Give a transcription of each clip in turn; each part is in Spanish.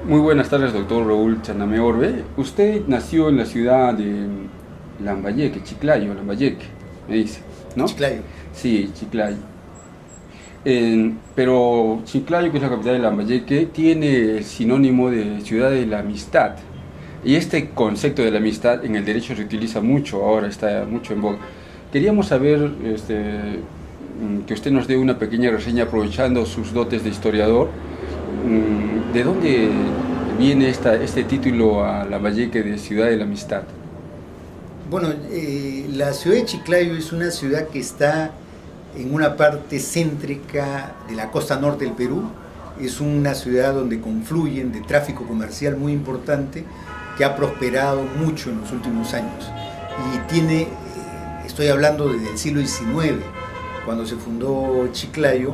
Muy buenas tardes, doctor Raúl Chaname Orbe. Usted nació en la ciudad de Lambayeque, Chiclayo, Lambayeque, me dice, ¿no? Chiclayo. Sí, Chiclayo. Pero Chiclayo, que es la capital de Lambayeque, tiene el sinónimo de ciudad de la amistad. Y este concepto de la amistad en el derecho se utiliza mucho ahora, está mucho en boga. Queríamos saber que usted nos dé una pequeña reseña aprovechando sus dotes de historiador. ¿De dónde viene este título a Lambayeque de Ciudad de la Amistad? Bueno, la ciudad de Chiclayo es una ciudad que está en una parte céntrica de la costa norte del Perú. Es una ciudad donde confluyen de tráfico comercial muy importante que ha prosperado mucho en los últimos años. Y tiene, estoy hablando desde el siglo XIX, cuando se fundó Chiclayo,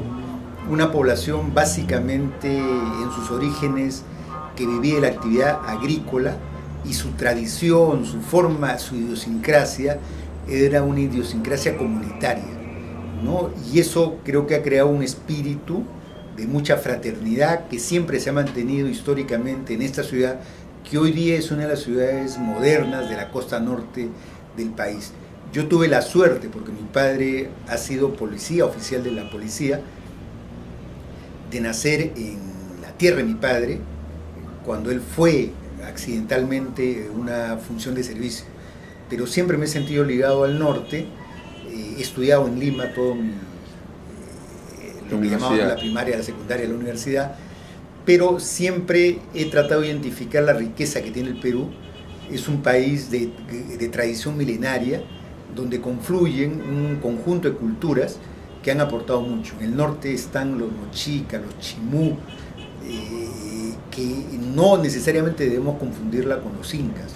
una población básicamente en sus orígenes que vivía de la actividad agrícola, y su tradición, su forma, su idiosincrasia era una idiosincrasia comunitaria, ¿no? Y eso creo que ha creado un espíritu de mucha fraternidad que siempre se ha mantenido históricamente en esta ciudad, que hoy día es una de las ciudades modernas de la costa norte del país. Yo tuve la suerte, porque mi padre ha sido policía, oficial de la policía, de nacer en la tierra de mi padre, cuando él fue accidentalmente una función de servicio. Pero siempre me he sentido ligado al norte, he estudiado en Lima todo lo que llamamos la primaria, la secundaria, la universidad, pero siempre he tratado de identificar la riqueza que tiene el Perú. Es un país de tradición milenaria, donde confluyen un conjunto de culturas que han aportado mucho. En el norte están los mochicas, los chimú, que no necesariamente debemos confundirla con los incas.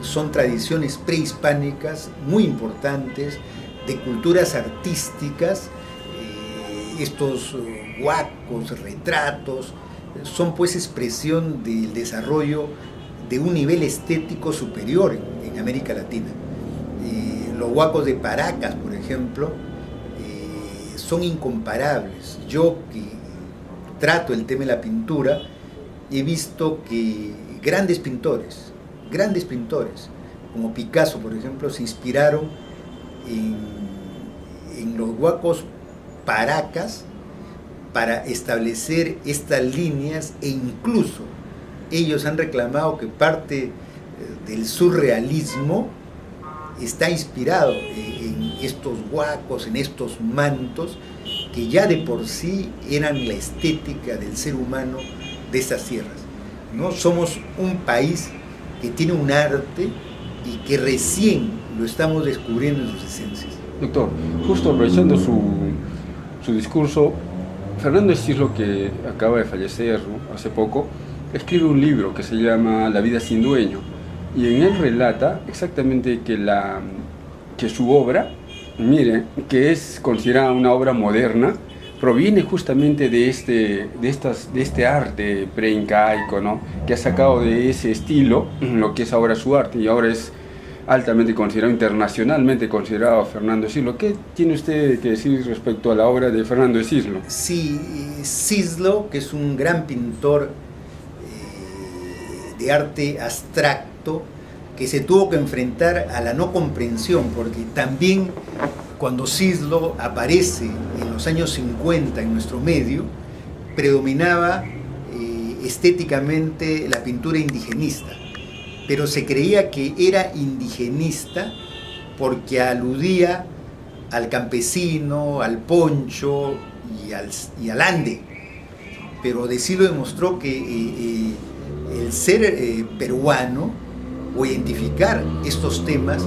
Son tradiciones prehispánicas muy importantes, de culturas artísticas. Estos huacos, retratos, son pues expresión del desarrollo de un nivel estético superior en América Latina. Los huacos de Paracas, por ejemplo, son incomparables. Yo, que trato el tema de la pintura, he visto que grandes pintores, como Picasso, por ejemplo, se inspiraron en los huacos Paracas para establecer estas líneas, e incluso ellos han reclamado que parte del surrealismo está inspirado en estos huacos, en estos mantos, que ya de por sí eran la estética del ser humano de estas tierras, ¿no? Somos un país que tiene un arte y que recién lo estamos descubriendo en sus esencias. Doctor, justo aprovechando su discurso, Fernando Escislo, que acaba de fallecer, ¿no?, hace poco, escribe un libro que se llama La vida sin dueño, y en él relata exactamente que su obra, mire, que es considerada una obra moderna, proviene justamente de este arte preincaico, ¿no?, que ha sacado de ese estilo lo que es ahora su arte, y ahora es altamente considerado, internacionalmente considerado Fernando Escislo. ¿Qué tiene usted que decir respecto a la obra de Fernando Escislo? Sí, Escislo, que es un gran pintor de arte abstracto, que se tuvo que enfrentar a la no comprensión, porque también cuando Escislo aparece en los años 50 en nuestro medio, predominaba estéticamente la pintura indigenista, pero se creía que era indigenista porque aludía al campesino, al poncho y al ande. Pero Escislo demostró que el ser peruano, o identificar estos temas,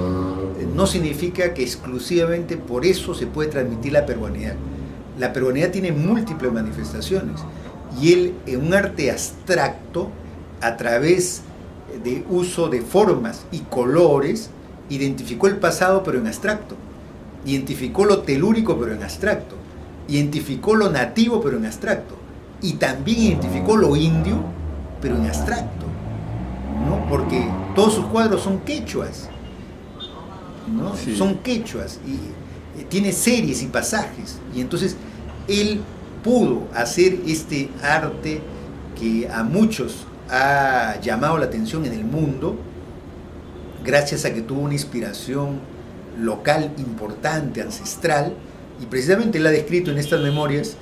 no significa que exclusivamente por eso se puede transmitir la peruanidad. La peruanidad tiene múltiples manifestaciones, y él, en un arte abstracto, a través de uso de formas y colores, identificó el pasado pero en abstracto, identificó lo telúrico pero en abstracto, identificó lo nativo pero en abstracto, y también identificó lo indio pero en abstracto, ¿no? Porque todos sus cuadros son quechuas, ¿no? Sí. Son quechuas, y tiene series y pasajes, y entonces él pudo hacer este arte que a muchos ha llamado la atención en el mundo gracias a que tuvo una inspiración local importante, ancestral, y precisamente él ha descrito en estas memorias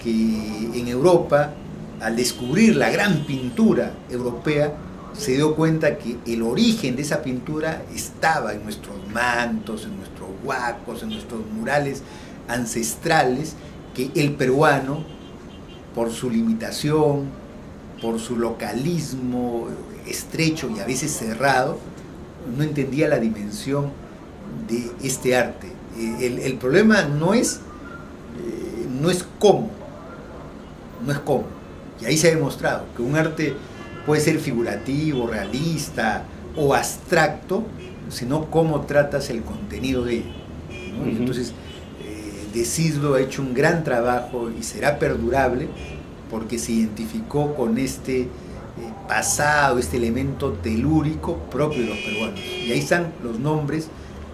que en Europa, al descubrir la gran pintura europea, se dio cuenta que el origen de esa pintura estaba en nuestros mantos, en nuestros huacos, en nuestros murales ancestrales, que el peruano, por su limitación, por su localismo estrecho y a veces cerrado, no entendía la dimensión de este arte. El problema no es cómo, y ahí se ha demostrado que un arte puede ser figurativo, realista o abstracto, sino cómo tratas el contenido de ello, ¿no? Uh-huh. Entonces, De Cislo ha hecho un gran trabajo y será perdurable porque se identificó con este pasado, este elemento telúrico propio de los peruanos. Y ahí están los nombres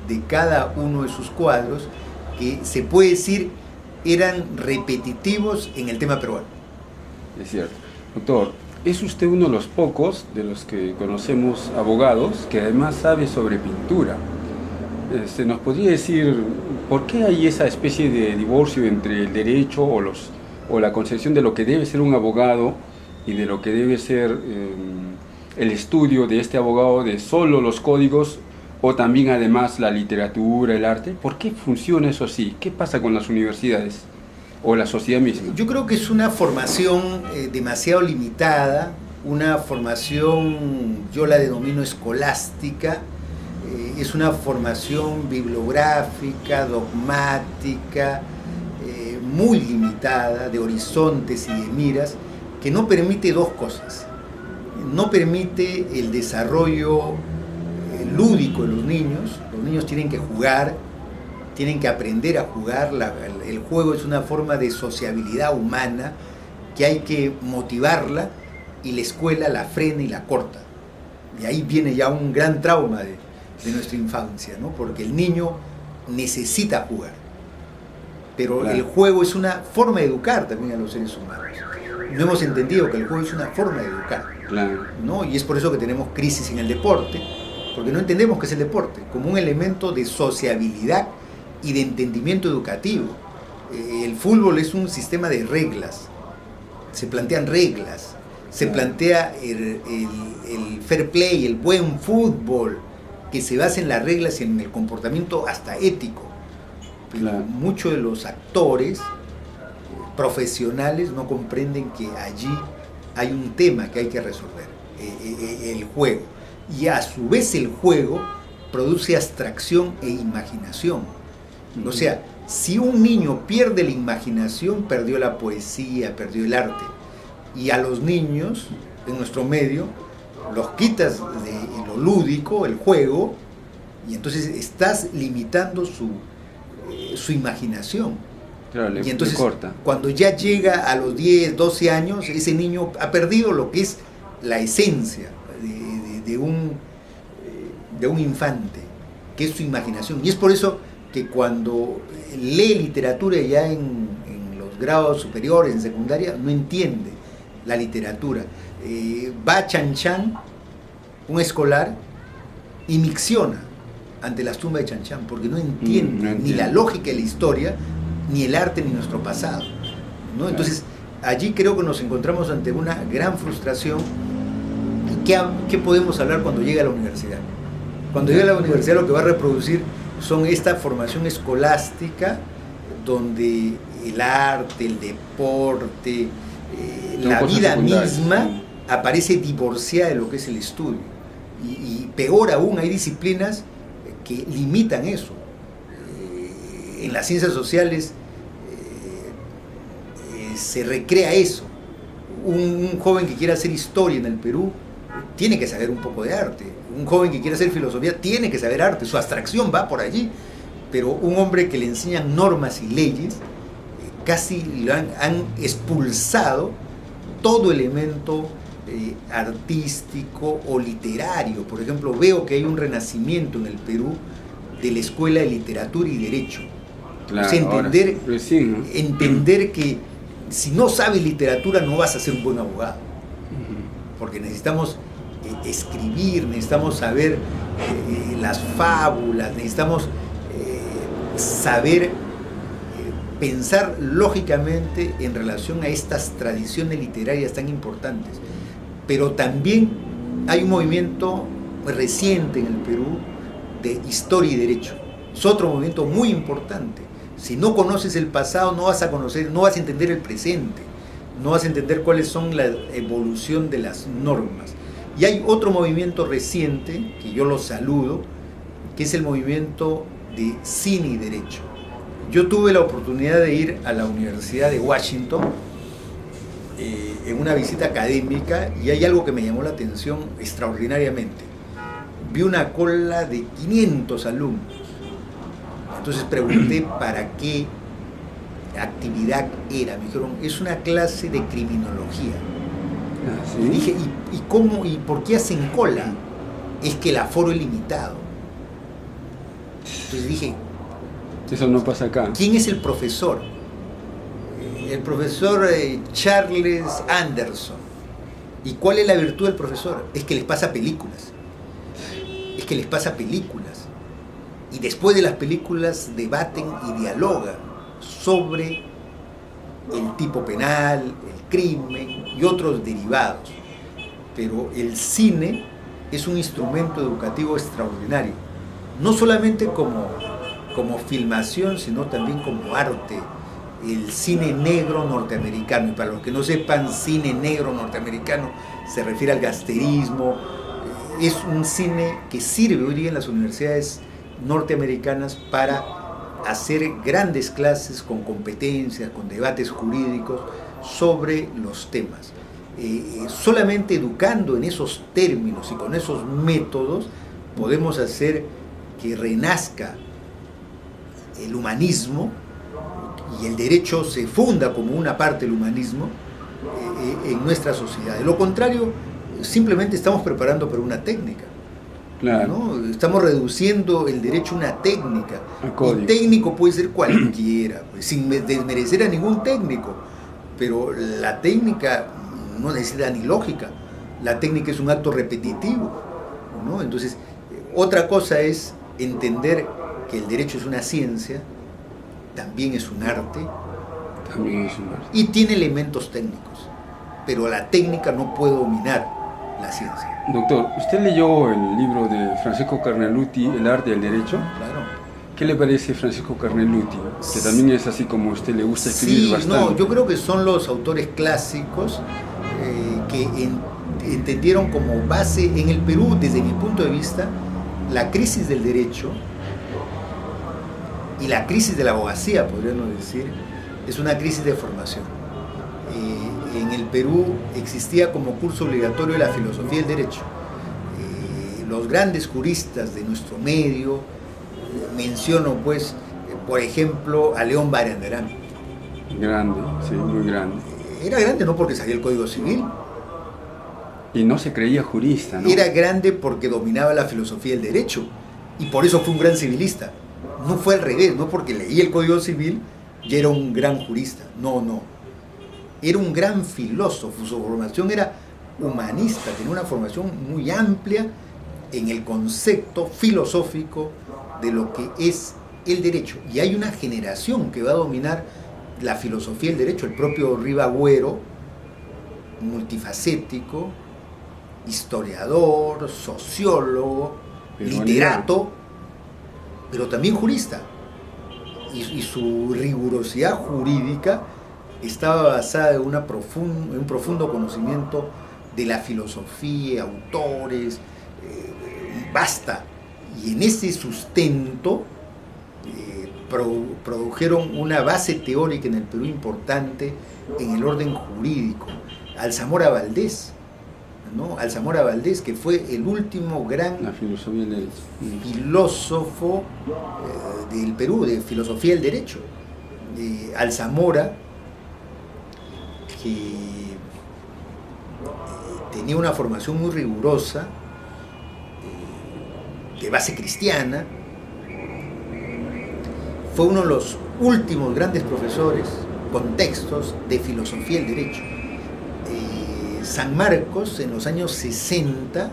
de cada uno de sus cuadros que se puede decir eran repetitivos en el tema peruano. Es cierto. Doctor, es usted uno de los pocos de los que conocemos abogados que además sabe sobre pintura. ¿Nos podría decir por qué hay esa especie de divorcio entre el derecho o la concepción de lo que debe ser un abogado y de lo que debe ser el estudio de este abogado de solo los códigos o también además la literatura, el arte? ¿Por qué funciona eso así? ¿Qué pasa con las universidades o la sociedad misma? Yo creo que es una formación demasiado limitada, una formación, yo la denomino escolástica, es una formación bibliográfica, dogmática, muy limitada, de horizontes y de miras, que no permite dos cosas. No permite el desarrollo lúdico de los niños tienen que jugar, tienen que aprender a jugar, el juego es una forma de sociabilidad humana que hay que motivarla y la escuela la frena y la corta. Y ahí viene ya un gran trauma de nuestra infancia, ¿no? Porque el niño necesita jugar, pero claro, el juego es una forma de educar también a los seres humanos. No hemos entendido que el juego es una forma de educar, claro, ¿no? Y es por eso que tenemos crisis en el deporte, porque no entendemos qué es el deporte como un elemento de sociabilidad y de entendimiento educativo. El fútbol es un sistema de reglas, se plantean reglas, se plantea el fair play, el buen fútbol, que se basa en las reglas y en el comportamiento hasta ético. Pero claro, muchos de los actores profesionales no comprenden que allí hay un tema que hay que resolver, el juego. Y a su vez el juego produce abstracción e imaginación. O sea, si un niño pierde la imaginación, perdió la poesía, perdió el arte. Y a los niños, en nuestro medio, los quitas de lo lúdico, el juego, y entonces estás limitando su imaginación. Claro, y entonces, corta. Cuando ya llega a los 10, 12 años, ese niño ha perdido lo que es la esencia de un infante, que es su imaginación. Y es por eso que cuando lee literatura ya en los grados superiores, en secundaria, no entiende la literatura. Va a Chan Chan, un escolar, y micciona ante las tumbas de Chan Chan, porque no entiende ni la lógica de la historia, ni el arte, ni nuestro pasado, ¿no? Claro. Entonces, allí creo que nos encontramos ante una gran frustración. ¿Qué podemos hablar cuando llega a la universidad? Cuando llega a la universidad lo que va a reproducir son esta formación escolástica donde el arte, el deporte, la vida misma aparece divorciada de lo que es el estudio. Y peor aún, hay disciplinas que limitan eso. En las ciencias sociales se recrea eso. Un joven que quiera hacer historia en el Perú tiene que saber un poco de arte. Un joven que quiera hacer filosofía tiene que saber arte. Su abstracción va por allí. Pero un hombre que le enseñan normas y leyes, casi lo han expulsado todo elemento artístico o literario. Por ejemplo, veo que hay un renacimiento en el Perú de la escuela de literatura y derecho. Claro, o sea, entender que si no sabes literatura no vas a ser un buen abogado. porque necesitamos escribir, necesitamos saber las fábulas, necesitamos saber pensar lógicamente en relación a estas tradiciones literarias tan importantes. Pero también hay un movimiento reciente en el Perú de historia y derecho. Es otro movimiento muy importante. Si no conoces el pasado, no vas a conocer, no vas a entender el presente, no vas a entender cuáles son la evolución de las normas. Y hay otro movimiento reciente, que yo lo saludo, que es el movimiento de cine y derecho. Yo tuve la oportunidad de ir a la Universidad de Washington en una visita académica, y hay algo que me llamó la atención extraordinariamente. Vi una cola de 500 alumnos. Entonces pregunté para qué actividad era. Me dijeron, es una clase de criminología. ¿Sí? Y dije, ¿y cómo, y por qué hacen cola? Es que el aforo es limitado. Entonces dije, Eso no pasa acá. ¿quién es el profesor? El profesor Charles Anderson. ¿Y cuál es la virtud del profesor? Es que les pasa películas. Es que les pasa películas. Y después de las películas debaten y dialogan sobre el tipo penal, el crimen y otros derivados. Pero el cine es un instrumento educativo extraordinario. No solamente como filmación, sino también como arte. El cine negro norteamericano, y para los que no sepan, cine negro norteamericano se refiere al gangsterismo. Es un cine que sirve hoy día en las universidades norteamericanas para hacer grandes clases con competencias, con debates jurídicos sobre los temas. Solamente educando en esos términos y con esos métodos podemos hacer que renazca el humanismo, y el derecho se funda como una parte del humanismo en nuestra sociedad. De lo contrario, simplemente estamos preparando para una técnica. Claro. ¿No? Estamos reduciendo el derecho a una técnica. El técnico puede ser cualquiera, pues, sin desmerecer a ningún técnico, pero la técnica no necesita ni lógica. La técnica es un acto repetitivo, ¿no? Entonces, otra cosa es entender que el derecho es una ciencia, también es un arte, También es un arte. y tiene elementos técnicos, pero la técnica no puede dominar la ciencia. Doctor, ¿usted leyó el libro de Francesco Carneluti, El arte del derecho? Claro. ¿Qué le parece Francesco Carneluti? Que también es así como a usted le gusta escribir bastante. No, yo creo que son los autores clásicos que entendieron como base en el Perú, desde mi punto de vista, la crisis del derecho y la crisis de la abogacía, podríamos decir, es una crisis de formación. En el Perú existía como curso obligatorio la filosofía del derecho. Los grandes juristas de nuestro medio, menciono pues, por ejemplo, a León Barandiarán. Grande, sí, muy grande. Era grande no porque sabía el Código Civil. Y no se creía jurista, ¿no? Era grande porque dominaba la filosofía del derecho, y por eso fue un gran civilista. No fue al revés, no porque leía el Código Civil y era un gran jurista. No, no. Era un gran filósofo, su formación era humanista, tenía una formación muy amplia en el concepto filosófico de lo que es el derecho. Y hay una generación que va a dominar la filosofía del derecho, el propio Ribagüero, multifacético, historiador, sociólogo, literato, pero también jurista. Y su rigurosidad jurídica estaba basada en un profundo conocimiento de la filosofía, autores, basta. Y en ese sustento produjeron una base teórica en el Perú importante en el orden jurídico. Alzamora Valdés, ¿no? Alzamora Valdés, que fue el último gran filósofo del Perú, de filosofía del derecho. Alzamora, que tenía una formación muy rigurosa, de base cristiana, fue uno de los últimos grandes profesores con textos de filosofía del derecho. San Marcos en los años 60,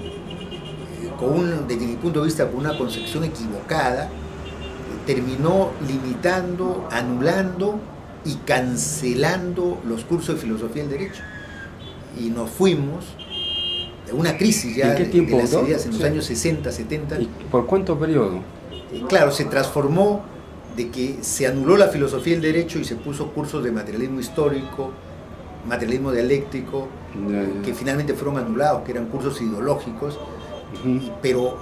desde mi punto de vista, con una concepción equivocada, terminó limitando, anulando y cancelando los cursos de filosofía del derecho. Y nos fuimos de una crisis ya ¿En qué tiempo, de las ¿no? ideas en los años 60, 70. ¿Y por cuánto periodo? Claro, se transformó de que se anuló la filosofía del derecho y se puso cursos de materialismo histórico, materialismo dialéctico, que finalmente fueron anulados, que eran cursos ideológicos, pero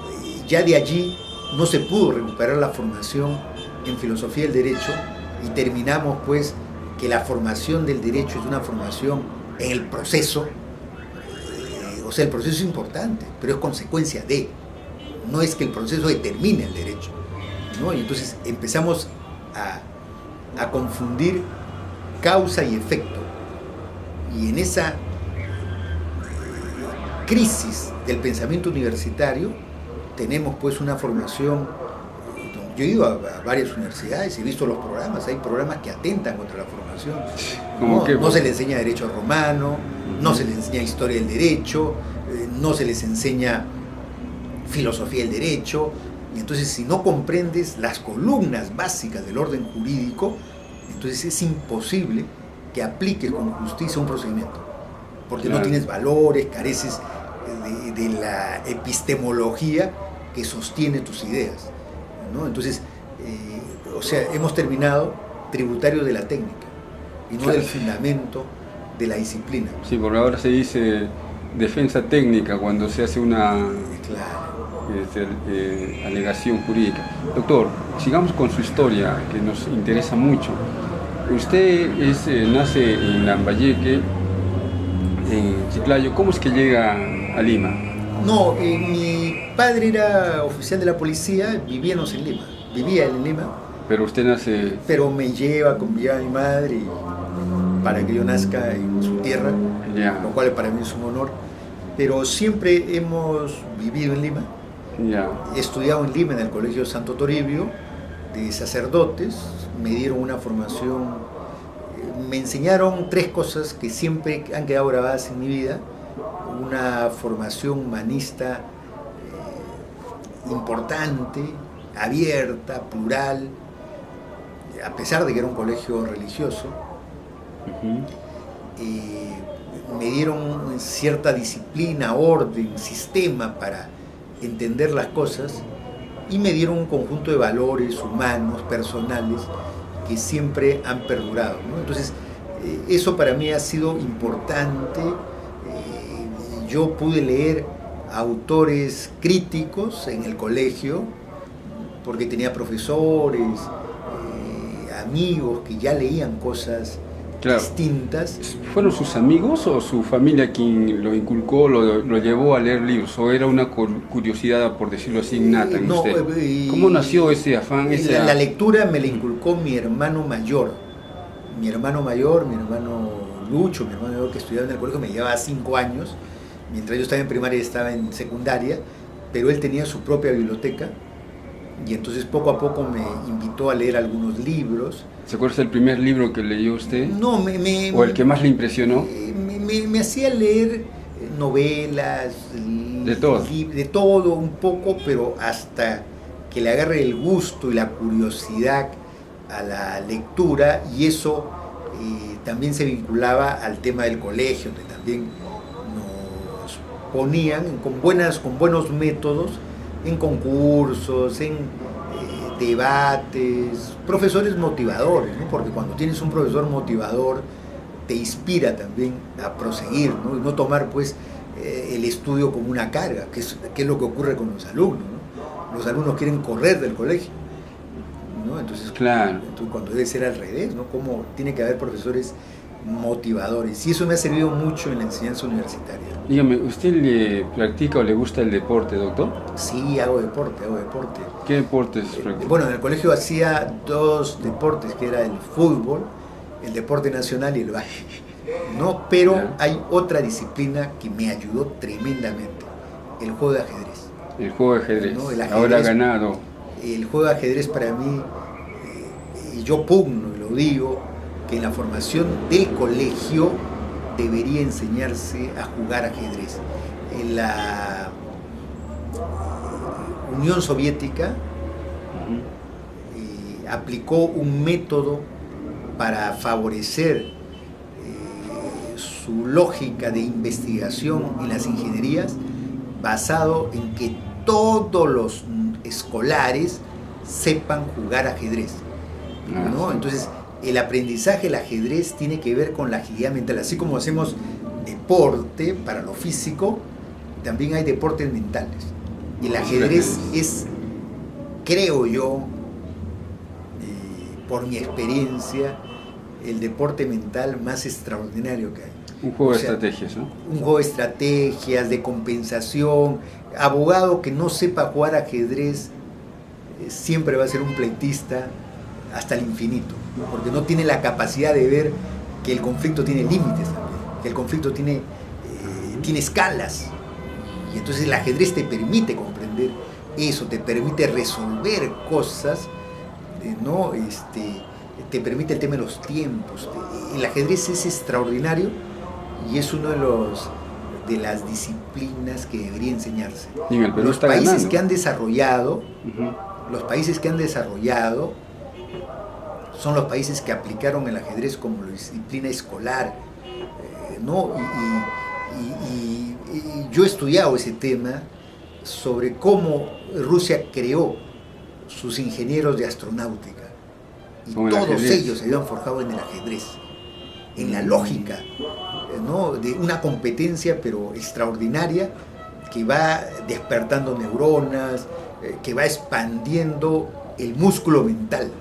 ya de allí no se pudo recuperar la formación en filosofía del derecho y terminamos pues que la formación del derecho es una formación en el proceso, o sea, el proceso es importante, pero es consecuencia de, no es que el proceso determine el derecho, ¿no? Y entonces empezamos a confundir causa y efecto, y en esa crisis del pensamiento universitario tenemos pues una formación. Yo he ido a varias universidades y he visto los programas, hay programas que atentan contra la formación. No se le enseña derecho romano, no se le enseña historia del derecho, no se les enseña filosofía del derecho. Y entonces, si no comprendes las columnas básicas del orden jurídico, entonces es imposible que apliques con justicia un procedimiento, porque no tienes valores, careces de la epistemología que sostiene tus ideas, ¿no? Entonces, o sea, hemos terminado tributarios de la técnica y no del fundamento de la disciplina. Sí, porque ahora se dice defensa técnica cuando se hace una alegación jurídica. Doctor, sigamos con su historia, que nos interesa mucho. Usted nace en Lambayeque, en Chiclayo. ¿Cómo es que llega a Lima? No, mi padre era oficial de la policía, vivíamos en Lima, vivía en Lima. Pero usted nace... Pero me lleva a mi madre para que yo nazca en su tierra, lo cual para mí es un honor. Pero siempre hemos vivido en Lima. He estudiado en Lima en el Colegio Santo Toribio de sacerdotes, me dieron una formación, me enseñaron 3 cosas que siempre han quedado grabadas en mi vida. Una formación humanista importante, abierta, plural, a pesar de que era un colegio religioso. Me dieron cierta disciplina, orden, sistema para entender las cosas, y me dieron un conjunto de valores humanos, personales, que siempre han perdurado, ¿no? Entonces, eso para mí ha sido importante. Yo pude leer autores críticos en el colegio, porque tenía profesores, amigos que ya leían cosas distintas. ¿Fueron sus amigos o su familia quien lo inculcó, lo llevó a leer libros? ¿O era una curiosidad, por decirlo así, innata en usted? ¿Cómo nació ese afán? La lectura me la inculcó mi hermano mayor. Mi hermano Lucho, mi hermano mayor que estudiaba en el colegio, me llevaba 5 años. Mientras yo estaba en primaria y estaba en secundaria, pero él tenía su propia biblioteca y entonces poco a poco me invitó a leer algunos libros. ¿Se acuerda el primer libro que leyó usted? No, ¿O el que más le impresionó? Me hacía leer novelas, de todo un poco, pero hasta que le agarre el gusto y la curiosidad a la lectura, y eso también se vinculaba al tema del colegio, donde también nos ponían con buenos métodos en concursos, en debates, profesores motivadores, ¿no? Porque cuando tienes un profesor motivador te inspira también a proseguir, ¿no? Y no tomar pues el estudio como una carga, que es lo que ocurre con los alumnos, ¿no? Los alumnos quieren correr del colegio, ¿no? Entonces, cuando debe ser al revés, ¿no? Como tiene que haber profesores motivadores, y eso me ha servido mucho en la enseñanza universitaria. Dígame, ¿usted le practica o le gusta el deporte, doctor? Sí, hago deporte. ¿Qué deportes practica? Bueno, en el colegio hacía 2 deportes, que era el fútbol, el deporte nacional y el básquet, ¿no? Pero hay otra disciplina que me ayudó tremendamente, el juego de ajedrez. El juego de ajedrez, ¿no? El ajedrez, ahora ha ganado. El juego de ajedrez para mí, y yo pugno y lo digo, que en la formación del colegio debería enseñarse a jugar ajedrez. En la Unión Soviética aplicó un método para favorecer su lógica de investigación en las ingenierías, basado en que todos los escolares sepan jugar ajedrez, ¿no? Entonces, el aprendizaje del ajedrez tiene que ver con la agilidad mental. Así como hacemos deporte para lo físico, también hay deportes mentales. Y el ajedrez es, creo yo, por mi experiencia, el deporte mental más extraordinario que hay. Un juego de estrategias, ¿no? Un juego de estrategias, de compensación. Abogado que no sepa jugar ajedrez siempre va a ser un pleitista hasta el infinito, porque no tiene la capacidad de ver que el conflicto tiene límites también, que el conflicto tiene escalas. Y entonces el ajedrez te permite comprender eso, te permite resolver cosas, ¿no? Te permite el tema de los tiempos. El ajedrez es extraordinario y es uno de las disciplinas que debería enseñarse. Y en el Perú los está países ganando. que han desarrollado, los países que han desarrollado son los países que aplicaron el ajedrez como disciplina escolar, ¿no? Y yo he estudiado ese tema sobre cómo Rusia creó sus ingenieros de astronáutica. Y todos ellos se habían forjado en el ajedrez, en la lógica, ¿no? De una competencia pero extraordinaria que va despertando neuronas, que va expandiendo el músculo mental,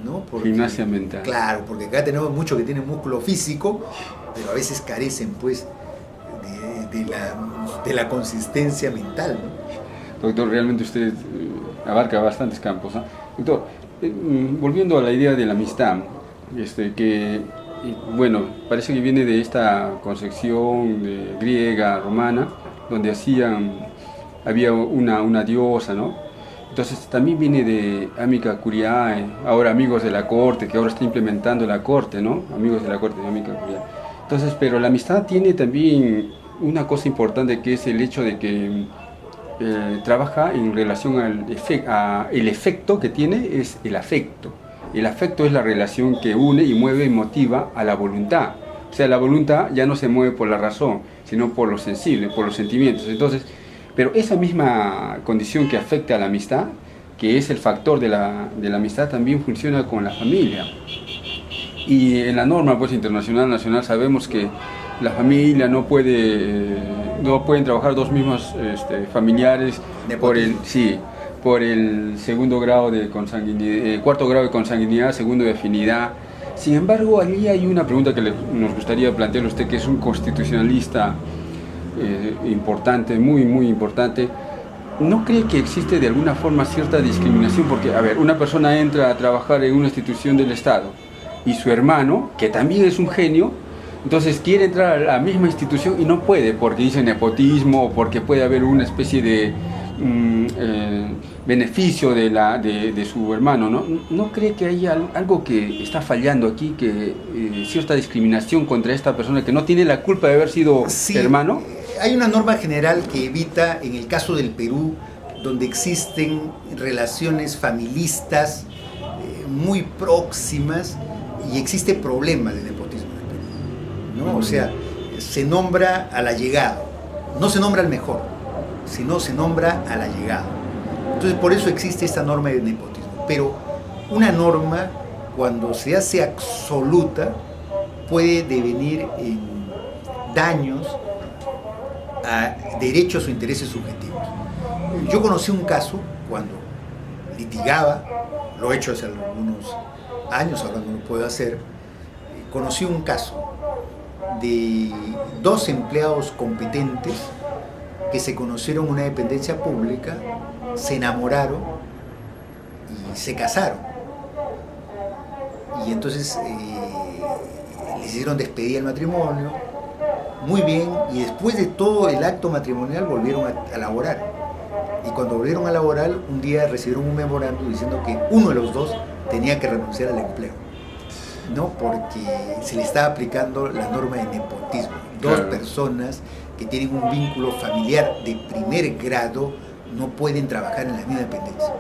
¿no? Porque, gimnasia mental. Claro, porque acá tenemos muchos que tienen músculo físico, pero a veces carecen pues de la consistencia mental, ¿no? Doctor, realmente usted abarca bastantes campos, ¿no? Doctor, volviendo a la idea de la amistad, bueno, parece que viene de esta concepción griega, romana, donde había una diosa, ¿no? Entonces también viene de Amica Curiae, ahora amigos de la corte, que ahora está implementando la corte, ¿no? Amigos de la corte de Amica Curiae. Entonces, pero la amistad tiene también una cosa importante, que es el hecho de que trabaja en relación el efecto que tiene es el afecto. El afecto es la relación que une y mueve y motiva a la voluntad. O sea, la voluntad ya no se mueve por la razón, sino por lo sensible, por los sentimientos. Entonces, pero esa misma condición que afecta a la amistad, que es el factor de la amistad, también funciona con la familia. Y en la norma pues internacional, nacional, sabemos que la familia no pueden trabajar dos mismos familiares por el segundo grado de consanguinidad, cuarto grado de consanguinidad, segundo de afinidad. Sin embargo, allí hay una pregunta que nos gustaría plantearle a usted, que es un constitucionalista importante, muy, muy importante. ¿No cree que existe de alguna forma cierta discriminación? Porque, a ver, una persona entra a trabajar en una institución del Estado y su hermano, que también es un genio, entonces quiere entrar a la misma institución y no puede, porque dice nepotismo o porque puede haber una especie de beneficio de su hermano, ¿no? ¿No cree que hay algo que está fallando aquí, que cierta discriminación contra esta persona que no tiene la culpa de haber sido hermano? Hay una norma general que evita, en el caso del Perú, donde existen relaciones familistas muy próximas y existe problema de nepotismo en el Perú, ¿no? O sea, se nombra al allegado, no se nombra al mejor, sino se nombra al allegado. Entonces, por eso existe esta norma de nepotismo. Pero una norma, cuando se hace absoluta, puede devenir en daños a derechos o intereses subjetivos. Yo conocí un caso cuando litigaba, lo he hecho hace algunos años, ahora no lo puedo hacer. Conocí un caso de dos empleados competentes que se conocieron en una dependencia pública, se enamoraron y se casaron. Y entonces les hicieron despedir el matrimonio, muy bien, y después de todo el acto matrimonial volvieron a laborar. Y cuando volvieron a laborar, un día recibieron un memorando diciendo que uno de los dos tenía que renunciar al empleo. ¿no? Porque se le está aplicando la norma de nepotismo. Dos Claro. personas que tienen un vínculo familiar de primer grado no pueden trabajar en la misma dependencia.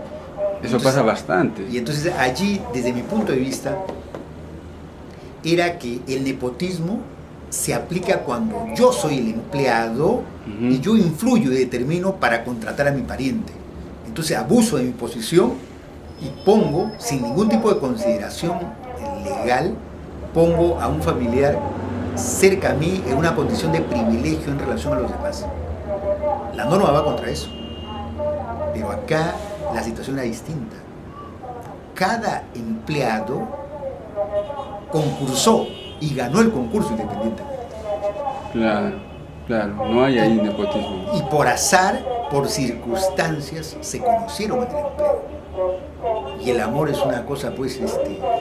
Eso pasa bastante. Y entonces allí, desde mi punto de vista, era que el nepotismo se aplica cuando yo soy el empleado y yo influyo y determino para contratar a mi pariente. Entonces abuso de mi posición y pongo, sin ningún tipo de consideración legal, pongo a un familiar cerca a mí en una condición de privilegio en relación a los demás. La norma va contra eso. Pero acá la situación era distinta. Cada empleado concursó y ganó el concurso independiente. Claro, claro, no hay ahí nepotismo. Y por azar, por circunstancias, se conocieron en el empleo. Y el amor es una cosa, pues,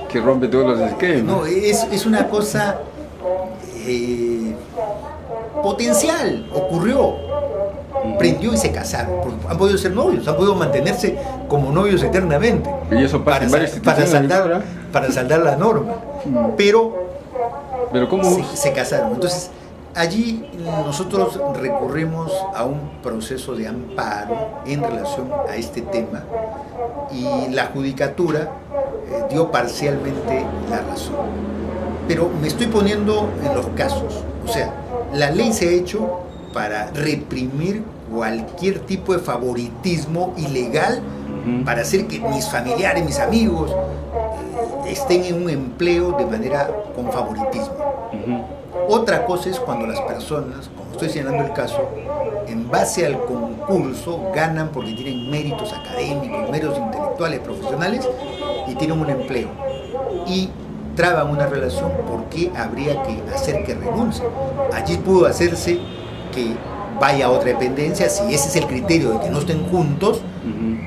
Que rompe todos los esquemas. no, es una cosa potencial, ocurrió. Prendió y se casaron, porque han podido ser novios, han podido mantenerse como novios eternamente. Y eso pasa en varias instituciones ahora. Para saldar la norma. Pero ¿cómo? se casaron. Entonces, allí nosotros recurrimos a un proceso de amparo en relación a este tema y la judicatura dio parcialmente la razón. Pero me estoy poniendo en los casos. O sea, la ley se ha hecho para reprimir cualquier tipo de favoritismo ilegal, para hacer que mis familiares, mis amigos estén en un empleo de manera con favoritismo. Otra cosa es cuando las personas, como estoy señalando el caso, en base al concurso ganan porque tienen méritos académicos, méritos intelectuales, profesionales y tienen un empleo y traban una relación. ¿Por qué habría que hacer que renuncie? Allí pudo hacerse que vaya a otra dependencia, si ese es el criterio de que no estén juntos,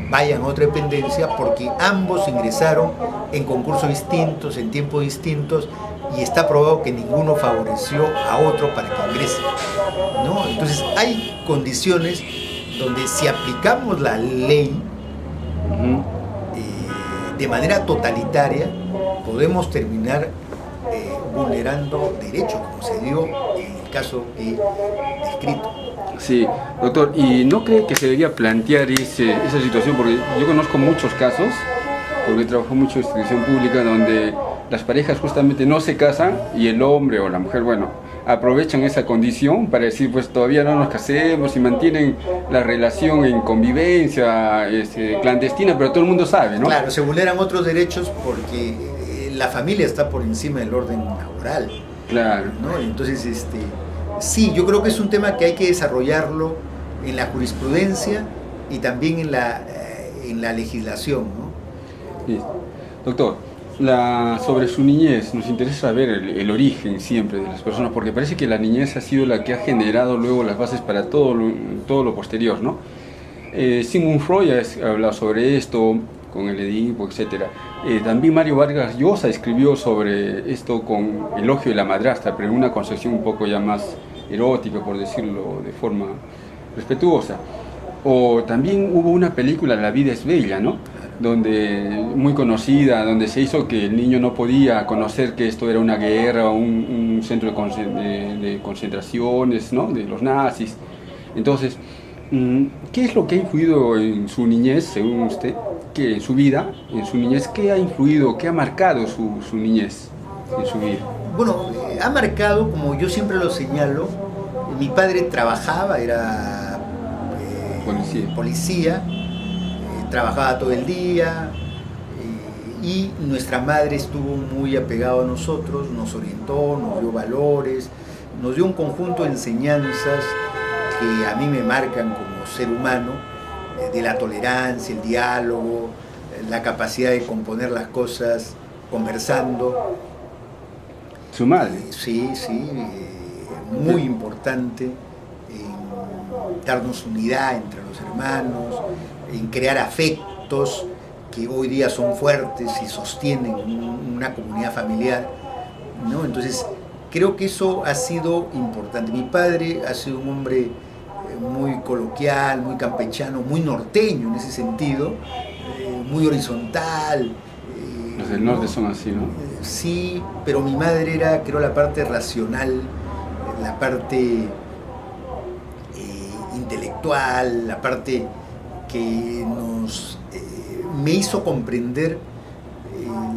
vayan a otra dependencia porque ambos ingresaron en concursos distintos, en tiempos distintos y está probado que ninguno favoreció a otro para que ingrese, ¿no? Entonces hay condiciones donde si aplicamos la ley de manera totalitaria podemos terminar vulnerando derechos, como se dio en el caso que he descrito. Sí, doctor, ¿y no cree que se debería plantear esa situación? Porque yo conozco muchos casos, porque trabajo mucho en institución pública, donde las parejas justamente no se casan y el hombre o la mujer, bueno, aprovechan esa condición para decir, pues todavía no nos casemos y mantienen la relación en convivencia clandestina, pero todo el mundo sabe, ¿no? Claro, se vulneran otros derechos porque la familia está por encima del orden laboral. Claro. ¿No? Entonces, sí, yo creo que es un tema que hay que desarrollarlo en la jurisprudencia y también en la legislación, ¿no? Sí. Doctor, sobre su niñez, nos interesa saber el origen siempre de las personas, porque parece que la niñez ha sido la que ha generado luego las bases para todo lo posterior, ¿no? Sigmund Freud ha hablado sobre esto, con el Edipo, etc. También Mario Vargas Llosa escribió sobre esto con Elogio de la madrastra, pero en una concepción un poco ya más erótica, por decirlo de forma respetuosa. O también hubo una película, La vida es bella, ¿no? Muy conocida, donde se hizo que el niño no podía conocer que esto era una guerra, un centro de concentraciones, ¿no? De los nazis. Entonces, ¿qué es lo que ha influido en su niñez, según usted? Que en su vida, en su niñez, ¿qué ha influido, qué ha marcado su niñez en su vida? Bueno, ha marcado, como yo siempre lo señalo, mi padre trabajaba, era policía, trabajaba todo el día y nuestra madre estuvo muy apegada a nosotros, nos orientó, nos dio valores, nos dio un conjunto de enseñanzas que a mí me marcan como ser humano, de la tolerancia, el diálogo, la capacidad de componer las cosas conversando. ¿Su madre? Sí, muy importante en darnos unidad entre los hermanos, en crear afectos que hoy día son fuertes y sostienen una comunidad familiar, ¿no? Entonces, creo que eso ha sido importante. Mi padre ha sido un hombre muy coloquial, muy campechano, muy norteño en ese sentido, muy horizontal. Los del norte son así, ¿no? Sí, pero mi madre era, creo, la parte racional, la parte intelectual, la parte que me hizo comprender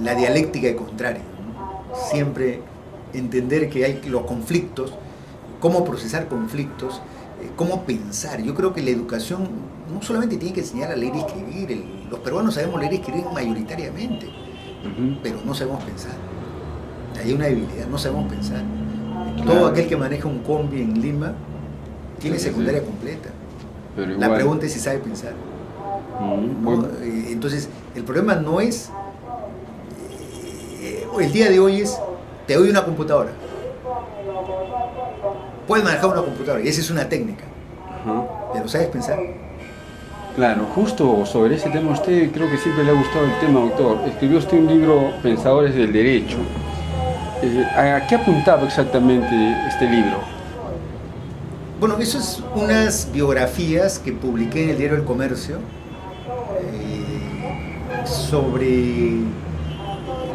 la dialéctica de contrario, ¿no? Siempre entender que hay los conflictos, cómo procesar conflictos, cómo pensar. Yo creo que la educación no solamente tiene que enseñar a leer y escribir. Los peruanos sabemos leer y escribir mayoritariamente, pero no sabemos pensar. Hay una debilidad, no sabemos pensar. Claro. Todo aquel que maneja un combi en Lima tiene secundaria completa. Pero la pregunta es si sabe pensar. Bueno. Entonces, el problema no es... el día de hoy es, te doy una computadora. Puedes manejar una computadora y esa es una técnica. Pero ¿sabes pensar? Claro, justo sobre ese tema a usted creo que siempre le ha gustado el tema, doctor. Escribió usted un libro, Pensadores del Derecho. ¿A qué apuntaba exactamente este libro? Bueno, eso es unas biografías que publiqué en el diario El Comercio sobre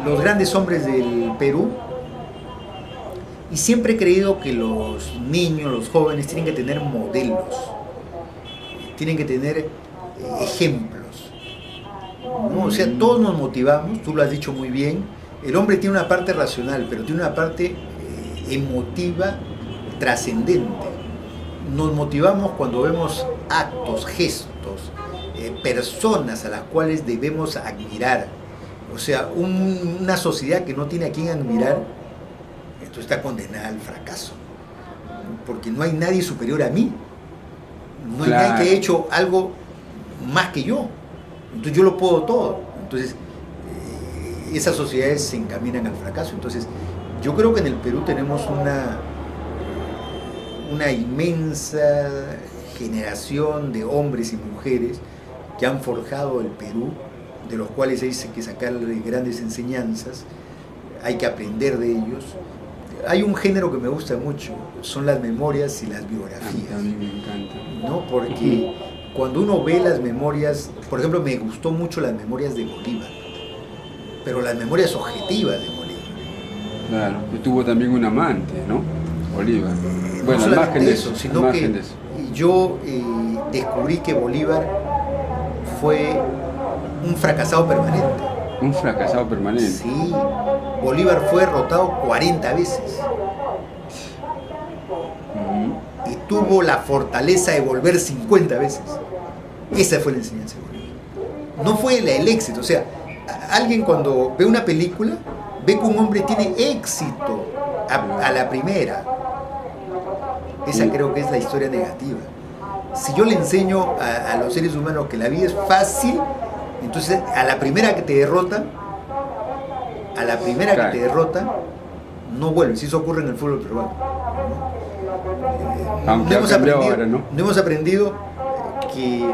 los grandes hombres del Perú. Y siempre he creído que los niños, los jóvenes, tienen que tener modelos, tienen que tener ejemplos, ¿no? O sea, todos nos motivamos, tú lo has dicho muy bien, el hombre tiene una parte racional, pero tiene una parte emotiva trascendente. Nos motivamos cuando vemos actos, gestos, personas a las cuales debemos admirar. O sea, una sociedad que no tiene a quien admirar, entonces está condenada al fracaso, porque no hay nadie superior a mí, no hay nadie que haya hecho algo más que yo, entonces yo lo puedo todo. Entonces esas sociedades se encaminan al fracaso. Entonces yo creo que en el Perú tenemos una inmensa generación de hombres y mujeres que han forjado el Perú, de los cuales hay que sacarle grandes enseñanzas, hay que aprender de ellos. Hay un género que me gusta mucho, son las memorias y las biografías. A mí me encanta. ¿No? Porque cuando uno ve las memorias, por ejemplo, me gustó mucho las memorias de Bolívar, pero las memorias objetivas de Bolívar. Claro, que tuvo también un amante, ¿no? Bolívar. Bueno, no solamente eso, sino que yo descubrí que Bolívar fue un fracasado permanente. Un fracasado permanente. Sí, Bolívar fue derrotado 40 veces. Y tuvo la fortaleza de volver 50 veces. Esa fue la enseñanza de Bolívar. No fue el éxito. O sea, alguien cuando ve una película, ve que un hombre tiene éxito a la primera. Esa creo que es la historia negativa. Si yo le enseño a los seres humanos que la vida es fácil, entonces a la primera que te derrota, no vuelves. Eso ocurre en el fútbol peruano. Aunque no hemos aprendido que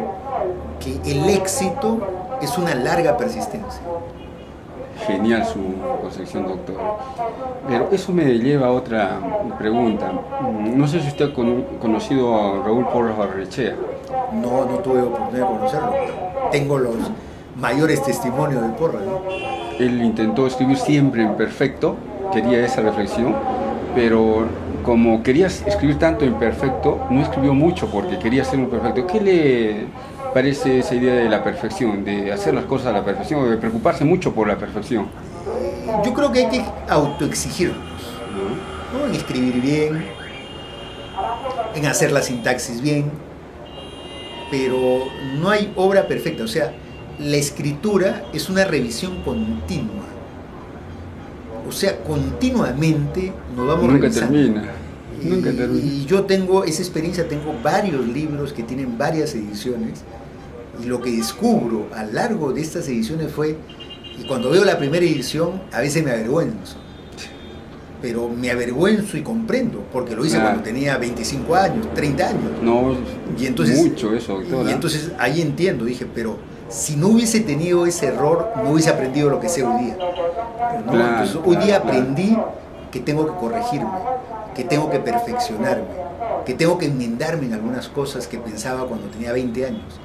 el éxito es una larga persistencia. Genial su concepción, doctor. Pero eso me lleva a otra pregunta. No sé si usted ha conocido a Raúl Porras Barrenechea. No tuve oportunidad de conocerlo. Tengo los mayores testimonios de Porras, ¿no? Él intentó escribir siempre en perfecto, quería esa reflexión, pero como quería escribir tanto en perfecto, no escribió mucho porque quería ser un perfecto. ¿Qué le parece esa idea de la perfección, de hacer las cosas a la perfección, o de preocuparse mucho por la perfección? Yo creo que hay que autoexigirnos, ¿no? En escribir bien, en hacer la sintaxis bien, pero no hay obra perfecta. O sea, la escritura es una revisión continua. O sea, continuamente nos vamos revisando. Nunca termina. Y yo tengo esa experiencia, tengo varios libros que tienen varias ediciones, y lo que descubro a lo largo de estas ediciones fue, y cuando veo la primera edición, a veces me avergüenzo. Pero me avergüenzo y comprendo, porque lo hice cuando tenía 25 años, 30 años. No, y entonces, mucho eso, doctora. Y entonces ahí entiendo, dije, pero si no hubiese tenido ese error, no hubiese aprendido lo que sé hoy día. ¿No? Entonces, hoy día aprendí que tengo que corregirme, que tengo que perfeccionarme, que tengo que enmendarme en algunas cosas que pensaba cuando tenía 20 años.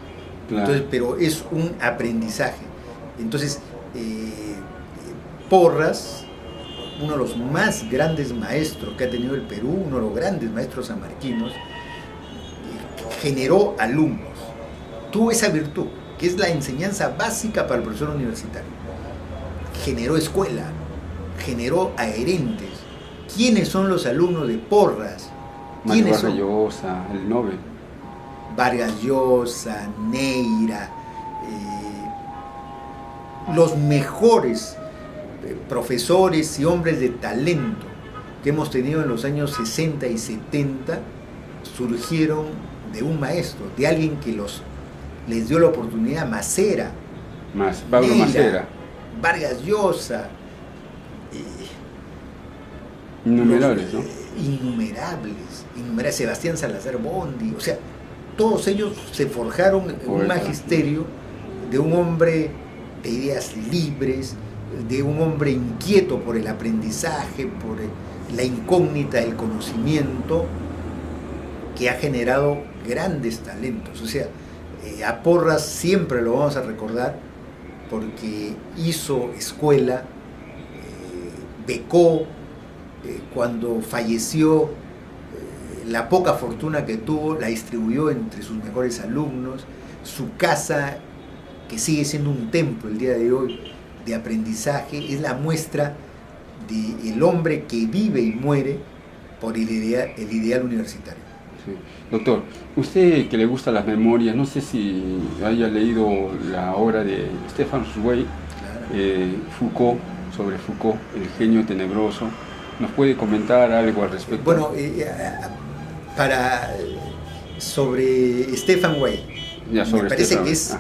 Entonces, pero es un aprendizaje. Entonces, Porras uno de los más grandes maestros que ha tenido el Perú, uno de los grandes maestros sanmarquinos, generó alumnos. Tuvo esa virtud, que es la enseñanza básica para el profesor universitario. Generó escuela, generó adherentes. ¿Quiénes son los alumnos de Porras? ¿Quiénes son? Vargas Llosa, el Nobel. Vargas Llosa, Neira, los mejores profesores y hombres de talento que hemos tenido en los años 60 y 70 surgieron de un maestro, de alguien que les dio la oportunidad. Macera, Pablo Neira, Macera. Vargas Llosa, Innumerables, ¿no? Innumerables, Sebastián Salazar Bondi, o sea, todos ellos se forjaron en un magisterio de un hombre de ideas libres, de un hombre inquieto por el aprendizaje, por la incógnita del conocimiento, que ha generado grandes talentos. O sea, a Porras siempre lo vamos a recordar porque hizo escuela, becó, cuando falleció, la poca fortuna que tuvo la distribuyó entre sus mejores alumnos. Su casa, que sigue siendo un templo el día de hoy de aprendizaje, es la muestra del hombre que vive y muere por el ideal universitario. Sí. Doctor, usted que le gustan las memorias, no sé si haya leído la obra de Stefan Zweig, claro. Foucault, sobre Foucault, el genio tenebroso. ¿Nos puede comentar algo al respecto? Bueno, sobre Stefan Zweig, me parece que es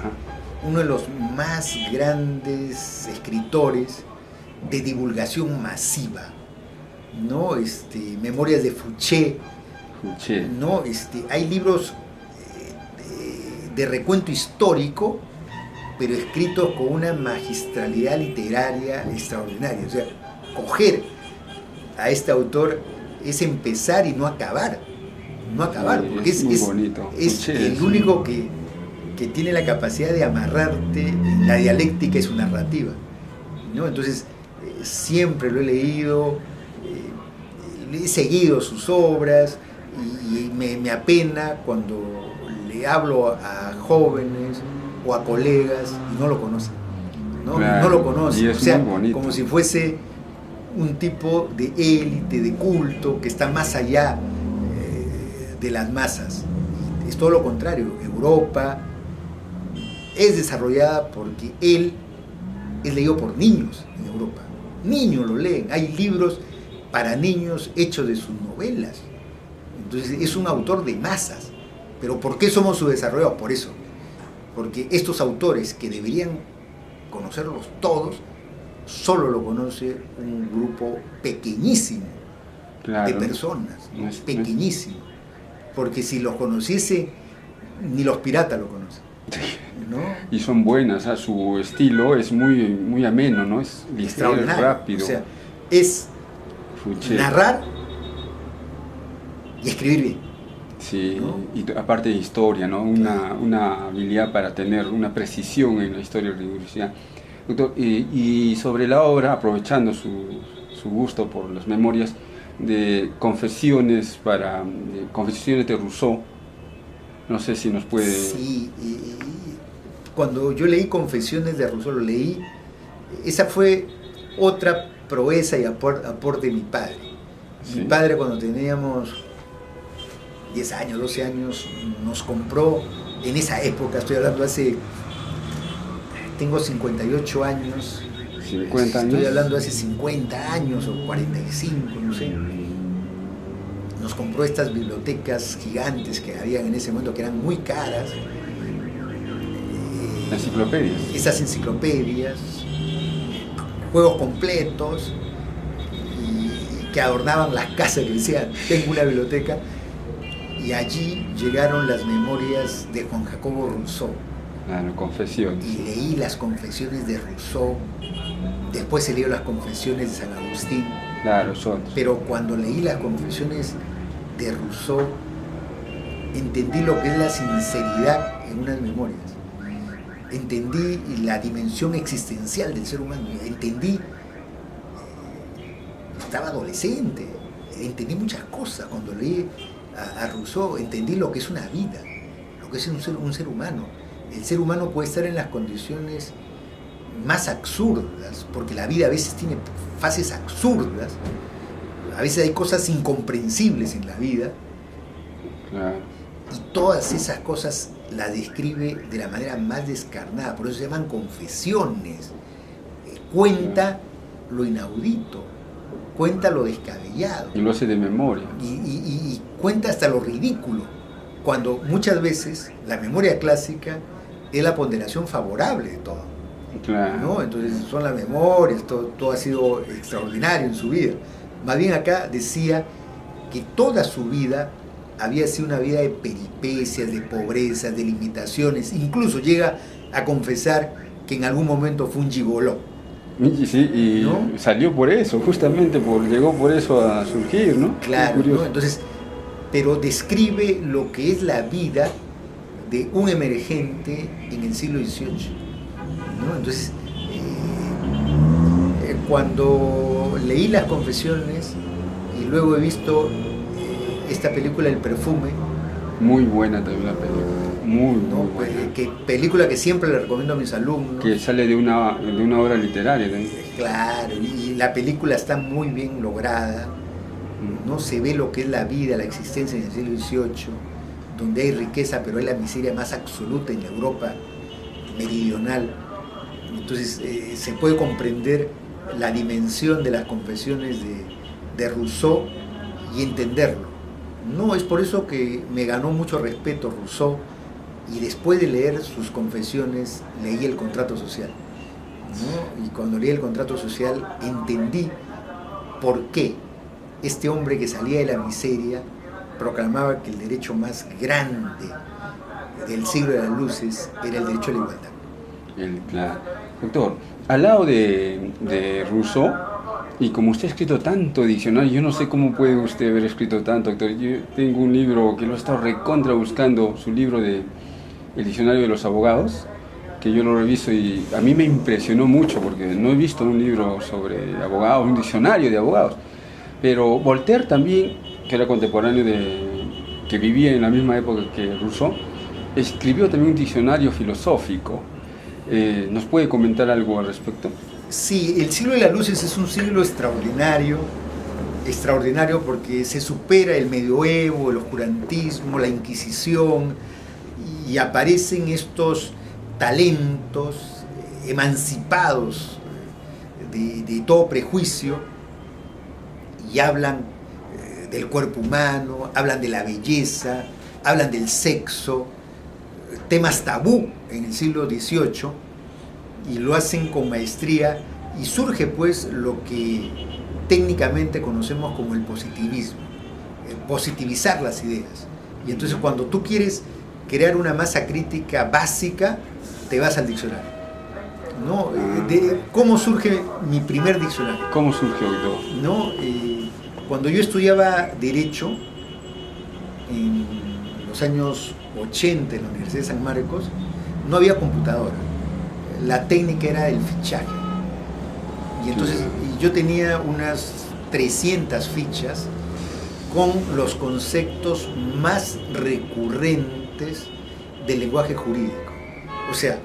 uno de los más grandes escritores de divulgación masiva, ¿no? Memorias de Fouché, ¿no? Hay libros de recuento histórico, pero escritos con una magistralidad literaria extraordinaria. O sea, coger a este autor es empezar y no acabar, porque es bonito. Es el único que tiene la capacidad de amarrarte en la dialéctica y su narrativa, ¿no? Entonces, siempre lo he leído, he seguido sus obras, y me apena cuando le hablo a jóvenes o a colegas y no lo conocen, ¿no? Claro, no lo conocen, o sea, como si fuese un tipo de élite, de culto, que está más allá de las masas. Es todo lo contrario. Europa es desarrollada porque él es leído por niños en Europa. Niños lo leen, hay libros para niños hechos de sus novelas. Entonces es un autor de masas. Pero ¿por qué somos subdesarrollados? Por eso. Porque estos autores, que deberían conocerlos todos, solo lo conoce un grupo pequeñísimo, claro, de personas, ¿no? Pequeñísimo. Porque si los conociese, ni los piratas lo conocen, ¿no? Y son buenas, ¿eh? Su estilo es muy ameno, ¿no? Es ligero, rápido. O sea, es narrar y escribir bien. Sí, ¿no? Y aparte de historia, ¿no? Una habilidad para tener una precisión en la historia de la universidad. Doctor, y sobre la obra, aprovechando su gusto por las memorias, de Confesiones de Rousseau, no sé si nos puede... Sí, cuando yo leí Confesiones de Rousseau, lo leí, esa fue otra proeza y aporte de mi padre. Sí. Mi padre, cuando teníamos 10 años, 12 años, nos compró, en esa época, estoy hablando tengo 58 años, 50 años. Estoy hablando hace 50 años o 45, no sé. Nos compró estas bibliotecas gigantes que habían en ese momento, que eran muy caras. Enciclopedias. Esas enciclopedias, juegos completos, y que adornaban las casas, que decían, tengo una biblioteca. Y allí llegaron las memorias de Juan Jacobo Rousseau. Claro, Confesiones. Y leí las Confesiones de Rousseau, después he leído las Confesiones de San Agustín. Claro, son. Pero cuando leí las Confesiones de Rousseau, entendí lo que es la sinceridad en unas memorias. Entendí la dimensión existencial del ser humano. Entendí estaba adolescente, entendí muchas cosas cuando leí a Rousseau, entendí lo que es una vida, lo que es un ser humano. El ser humano puede estar en las condiciones más absurdas, porque la vida a veces tiene fases absurdas, a veces hay cosas incomprensibles en la vida, Claro. y todas esas cosas las describe de la manera más descarnada, por eso se llaman confesiones. Cuenta lo inaudito, cuenta lo descabellado, Y lo hace de memoria. y cuenta hasta lo ridículo, cuando muchas veces la memoria clásica es la ponderación favorable de todo, Claro. ¿no? Entonces son las memorias, todo ha sido extraordinario en su vida. Más bien acá decía que toda su vida había sido una vida de peripecias, de pobrezas, de limitaciones, incluso llega a confesar que en algún momento fue un gigoló. Y sí, y ¿No? salió por eso, justamente llegó por eso a surgir, ¿no? Claro, Qué curioso. ¿no? Entonces, pero describe lo que es la vida de un emergente en el siglo XVIII, ¿no? Entonces, cuando leí las confesiones y luego he visto esta película El perfume, Muy buena también la película, muy, ¿no? muy buena. Película que siempre le recomiendo a mis alumnos. Que sale de una obra literaria también. Claro, y la película está muy bien lograda, ¿no? Se ve lo que es la vida, la existencia en el siglo XVIII, donde hay riqueza, pero hay la miseria más absoluta en la Europa meridional. Entonces se puede comprender la dimensión de las confesiones de Rousseau y entenderlo. No, es por eso que me ganó mucho respeto Rousseau, y después de leer sus confesiones leí El contrato social, ¿no? Y cuando leí El contrato social entendí por qué este hombre que salía de la miseria proclamaba que el derecho más grande del siglo de las luces era el derecho a la igualdad. Claro. Doctor, al lado de Rousseau, y como usted ha escrito tanto diccionario, yo no sé cómo puede usted haber escrito tanto, doctor. Yo tengo un libro que lo he estado recontra buscando, su libro de El diccionario de los abogados, que yo lo reviso y a mí me impresionó mucho porque no he visto un libro sobre abogados, un diccionario de abogados. Pero Voltaire también, que era contemporáneo que vivía en la misma época que Rousseau, escribió también un diccionario filosófico. ¿Nos puede comentar algo al respecto? Sí, el siglo de las luces es un siglo extraordinario porque se supera el medioevo, el oscurantismo, la Inquisición, y aparecen estos talentos emancipados de todo prejuicio, y hablan del cuerpo humano, hablan de la belleza, hablan del sexo, temas tabú en el siglo XVIII, y lo hacen con maestría, y surge pues lo que técnicamente conocemos como el positivismo, positivizar las ideas. Y entonces cuando tú quieres crear una masa crítica básica, te vas al diccionario, ¿no? ¿Cómo surge mi primer diccionario? ¿Cómo surgió, doctor? ¿No? Cuando yo estudiaba Derecho, en los años 80 en la Universidad de San Marcos, no había computadora. La técnica era el fichaje. Y entonces yo tenía unas 300 fichas con los conceptos más recurrentes del lenguaje jurídico. O sea,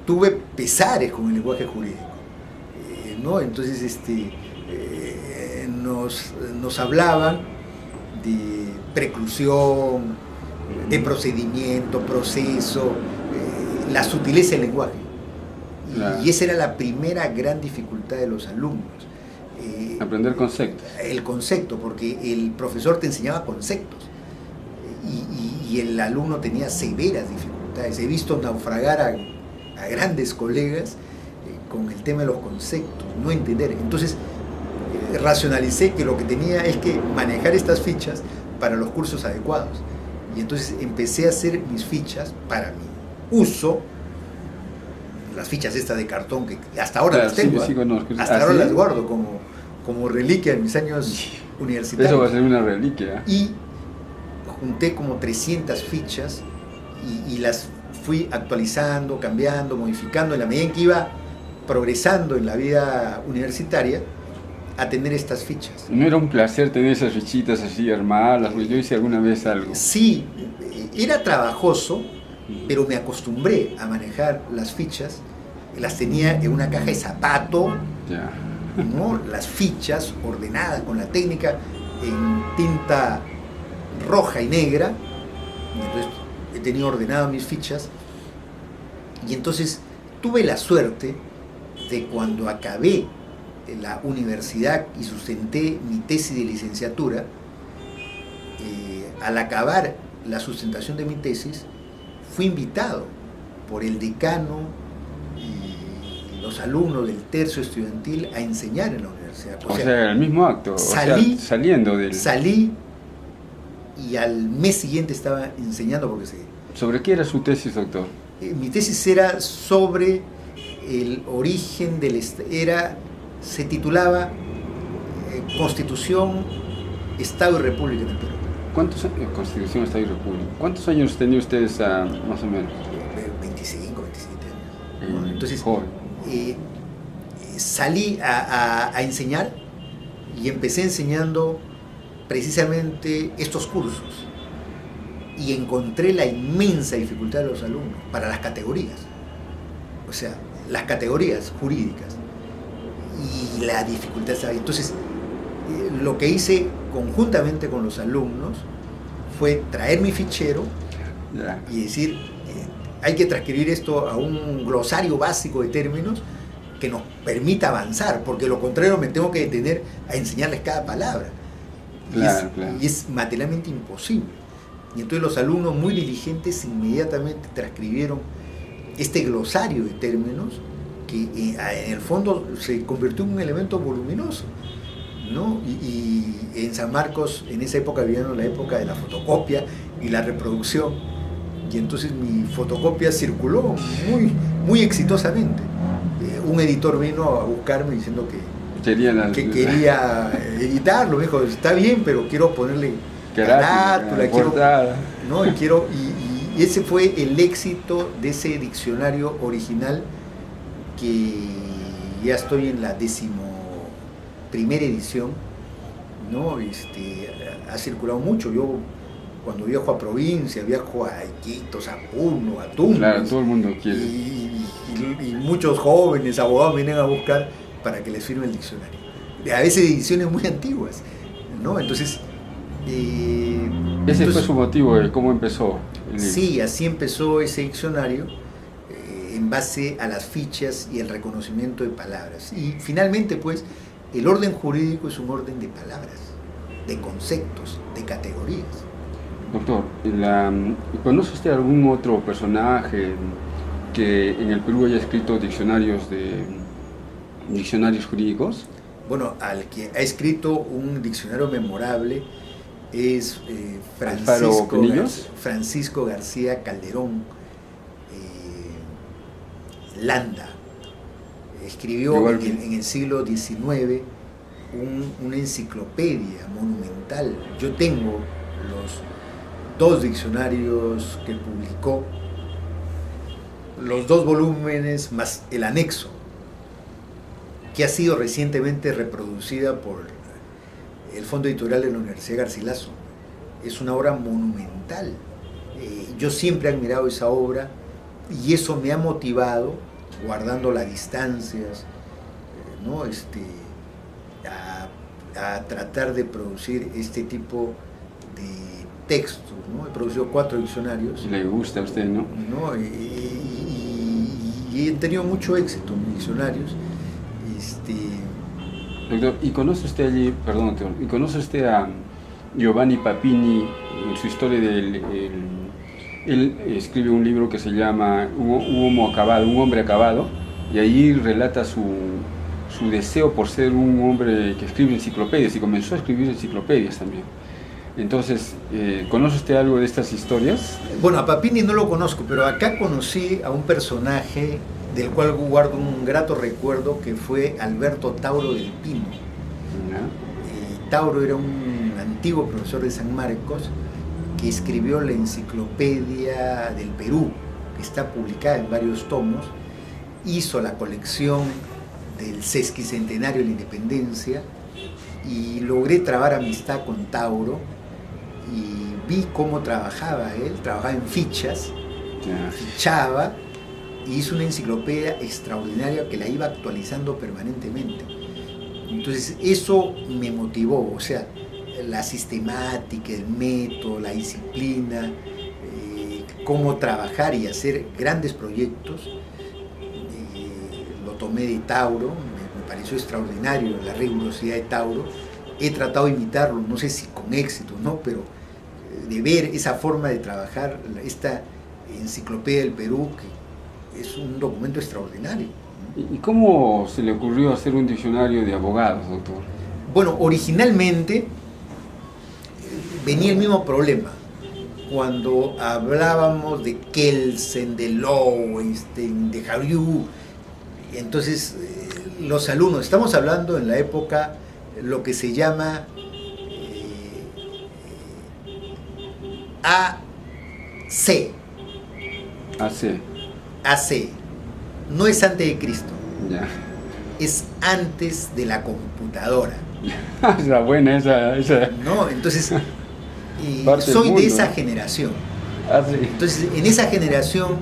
tuve pesares con el lenguaje jurídico, ¿no? Entonces nos hablaban de preclusión, de procedimiento, proceso, la sutileza del lenguaje. Claro. Y esa era la primera gran dificultad de los alumnos. Aprender conceptos. El concepto, porque el profesor te enseñaba conceptos y el alumno tenía severas dificultades. He visto naufragar a grandes colegas con el tema de los conceptos, no entender. Entonces racionalicé que lo que tenía es que manejar estas fichas para los cursos adecuados. Y entonces empecé a hacer mis fichas para mi uso, las fichas estas de cartón que hasta ahora las tengo, sí, conozco. hasta ahora las guardo como reliquia en mis años universitarios. Eso va a ser una reliquia. Y junté como 300 fichas y las fui actualizando, cambiando, modificando en la medida en que iba progresando en la vida universitaria. a tener estas fichas. No era un placer tener esas fichitas así, armarlas, porque yo hice alguna vez algo. Sí, era trabajoso, pero me acostumbré a manejar las fichas. Las tenía en una caja de zapato, Ya. ¿no? Las fichas ordenadas con la técnica en tinta roja y negra. Y entonces he tenido ordenadas mis fichas. Y entonces tuve la suerte de, cuando acabé la universidad y sustenté mi tesis de licenciatura, al acabar la sustentación de mi tesis, fui invitado por el decano y los alumnos del tercio estudiantil a enseñar en la universidad. O sea, el mismo acto, saliendo del... Salí y al mes siguiente estaba enseñando porque ¿Sobre qué era su tesis, doctor? mi tesis era sobre el origen del se titulaba Constitución, Estado y República en el Perú. ¿Cuántos años? Constitución, Estado y República. ¿Cuántos años tenía ustedes más o menos? 25, 27 años. ¿No? Entonces, joven. Salí a enseñar y empecé enseñando precisamente estos cursos. Y encontré la inmensa dificultad de los alumnos para las categorías. O sea, las categorías jurídicas. Y la dificultad estaba ahí. Entonces, lo que hice conjuntamente con los alumnos fue traer mi fichero y decir, hay que transcribir esto a un glosario básico de términos que nos permita avanzar, porque lo contrario me tengo que detener a enseñarles cada palabra. Claro. Y es materialmente imposible. Y entonces los alumnos muy diligentes inmediatamente transcribieron este glosario de términos que en el fondo se convirtió en un elemento voluminoso, ¿no? Y en San Marcos, en esa época vivían la época de la fotocopia y la reproducción, y entonces mi fotocopia circuló muy exitosamente. Un editor vino a buscarme diciendo que quería editarlo. Me dijo, está bien, pero quiero ponerle carátula, ¿no? Y ese fue el éxito de ese diccionario original, que ya estoy en la 11ª edición, ¿no? Ha circulado mucho. Yo, cuando viajo a provincia, viajo a Iquitos, a Puno, a Tumbes. Claro, todo el mundo quiere. Y muchos jóvenes abogados vienen a buscar para que les firme el diccionario. A veces ediciones muy antiguas, ¿no? Entonces... ese fue su motivo de cómo empezó el libro. Sí, así empezó ese diccionario, en base a las fichas y el reconocimiento de palabras. Y finalmente, pues, el orden jurídico es un orden de palabras, de conceptos, de categorías. Doctor, ¿conoce usted algún otro personaje que en el Perú haya escrito diccionarios jurídicos? Bueno, al que ha escrito un diccionario memorable es Francisco García Calderón Landa. Escribió en el siglo XIX una enciclopedia monumental. Yo tengo los 2 diccionarios que publicó, los 2 volúmenes más el anexo, que ha sido recientemente reproducida por el Fondo Editorial de la Universidad Garcilaso. Es una obra monumental. Yo siempre he admirado esa obra y eso me ha motivado, guardando las distancias, ¿no? A tratar de producir este tipo de textos, ¿no? He producido 4 diccionarios. Le gusta a usted, ¿no? Y he tenido mucho éxito en mis diccionarios. Doctor, ¿y conoce usted a Giovanni Papini en su historia él escribe un libro que se llama Un hombre acabado, y ahí relata su deseo por ser un hombre que escribe enciclopedias, y comenzó a escribir enciclopedias también. Entonces, ¿conoce usted algo de estas historias? Bueno, a Papini no lo conozco, pero acá conocí a un personaje del cual guardo un grato recuerdo, que fue Alberto Tauro del Pino. Tauro era un antiguo profesor de San Marcos que escribió la Enciclopedia del Perú, que está publicada en varios tomos. Hizo la colección del sesquicentenario de la Independencia y logré trabar amistad con Tauro y vi cómo trabajaba él, trabajaba en fichas, fichaba y hizo una enciclopedia extraordinaria que la iba actualizando permanentemente. Entonces eso me motivó, o sea, la sistemática, el método, la disciplina, cómo trabajar y hacer grandes proyectos. Lo tomé de Tauro, me pareció extraordinario la rigurosidad de Tauro. He tratado de imitarlo, no sé si con éxito, ¿no? Pero de ver esa forma de trabajar, esta enciclopedia del Perú, que es un documento extraordinario. ¿Y cómo se le ocurrió hacer un diccionario de abogados, doctor? Bueno, originalmente venía el mismo problema. Cuando hablábamos de Kelsen, de Lowenstein, de Jariu, entonces los alumnos, estamos hablando en la época lo que se llama AC. AC. No es antes de Cristo. Ya. Es antes de la computadora. Esa buena, esa. ¿No? Entonces, soy de esa generación. Sí. Entonces, en esa generación,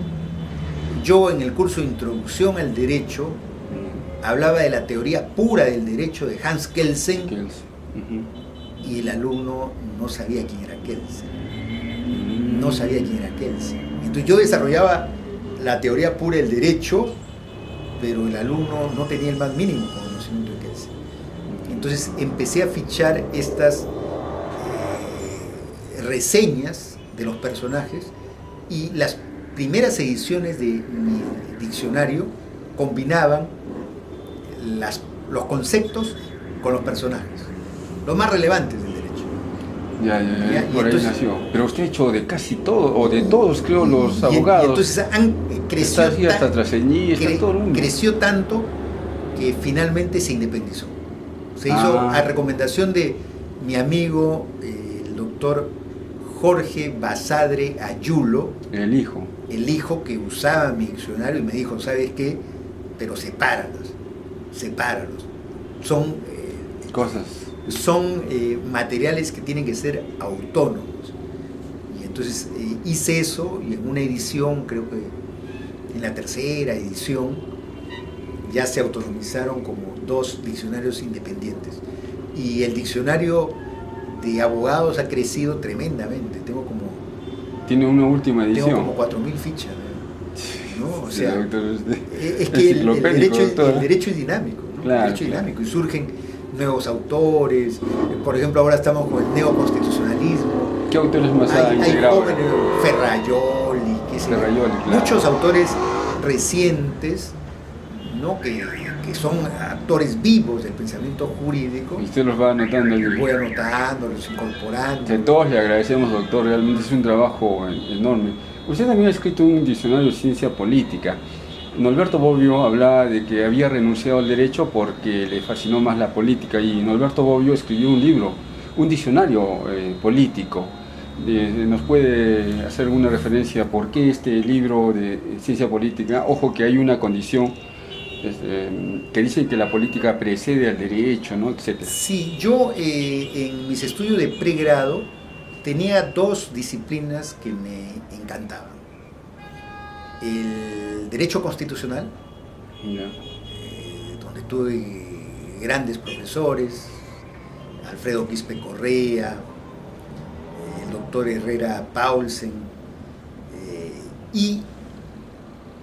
yo en el curso de Introducción al Derecho, hablaba de la teoría pura del derecho de Hans Kelsen, y el alumno no sabía quién era Kelsen. No sabía quién era Kelsen. Entonces yo desarrollaba la teoría pura del derecho, pero el alumno no tenía el más mínimo conocimiento de Kelsen. Entonces empecé a fichar estas reseñas de los personajes, y las primeras ediciones de mi diccionario combinaban los conceptos con los personajes, los más relevantes del derecho. Ya, por ahí nació. Pero usted ha hecho de casi todo, o de todos, creo, los abogados. Entonces creció tanto que finalmente se independizó. Se hizo a recomendación de mi amigo, el doctor Jorge Basadre Ayulo, el hijo que usaba mi diccionario, y me dijo, ¿sabes qué? Pero sepáralos. Son materiales que tienen que ser autónomos. Y entonces hice eso, y en una edición, creo que en la tercera edición, ya se autonomizaron como 2 diccionarios independientes. Y el diccionario de abogados ha crecido tremendamente. Tiene una última edición. Tengo como 4.000 fichas, ¿no? O sea, doctor, es que el derecho es dinámico, ¿no? Claro, el derecho es dinámico, y surgen nuevos autores. Por ejemplo, ahora estamos con el neoconstitucionalismo. ¿Qué autores más hay integrado? Ferrajoli, claro. Muchos autores recientes, ¿no? que son actores vivos del pensamiento jurídico. Y usted los va anotando. Voy anotando, los incorporando. A todos le agradecemos, doctor, realmente es un trabajo enorme. Usted también ha escrito un diccionario de ciencia política. Norberto Bobbio hablaba de que había renunciado al derecho porque le fascinó más la política, y Norberto Bobbio escribió un libro, un diccionario político. ¿Nos puede hacer alguna referencia por qué este libro de ciencia política? Ojo que hay una condición que dice que la política precede al derecho, ¿no? Etcétera. Sí, yo en mis estudios de pregrado tenía 2 disciplinas que me encantaban. El derecho constitucional, donde tuve grandes profesores, Alfredo Quispe Correa, el doctor Herrera Paulsen, y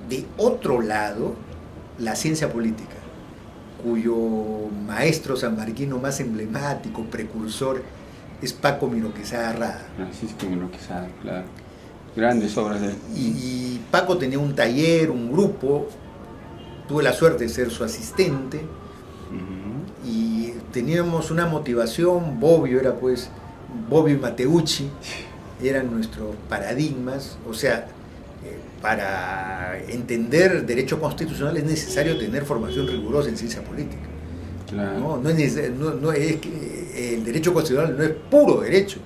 de otro lado, la ciencia política, cuyo maestro sanmarquino más emblemático, precursor, es Paco Miró Quesada Rada. Francisco Miró Quesada, claro. Grandes obras de él. Y Paco tenía un taller, un grupo, tuve la suerte de ser su asistente, y teníamos una motivación. Bobbio y Mateucci eran nuestros paradigmas. O sea, para entender derecho constitucional es necesario tener formación rigurosa en ciencia política. Claro. No es que el derecho constitucional no es puro derecho,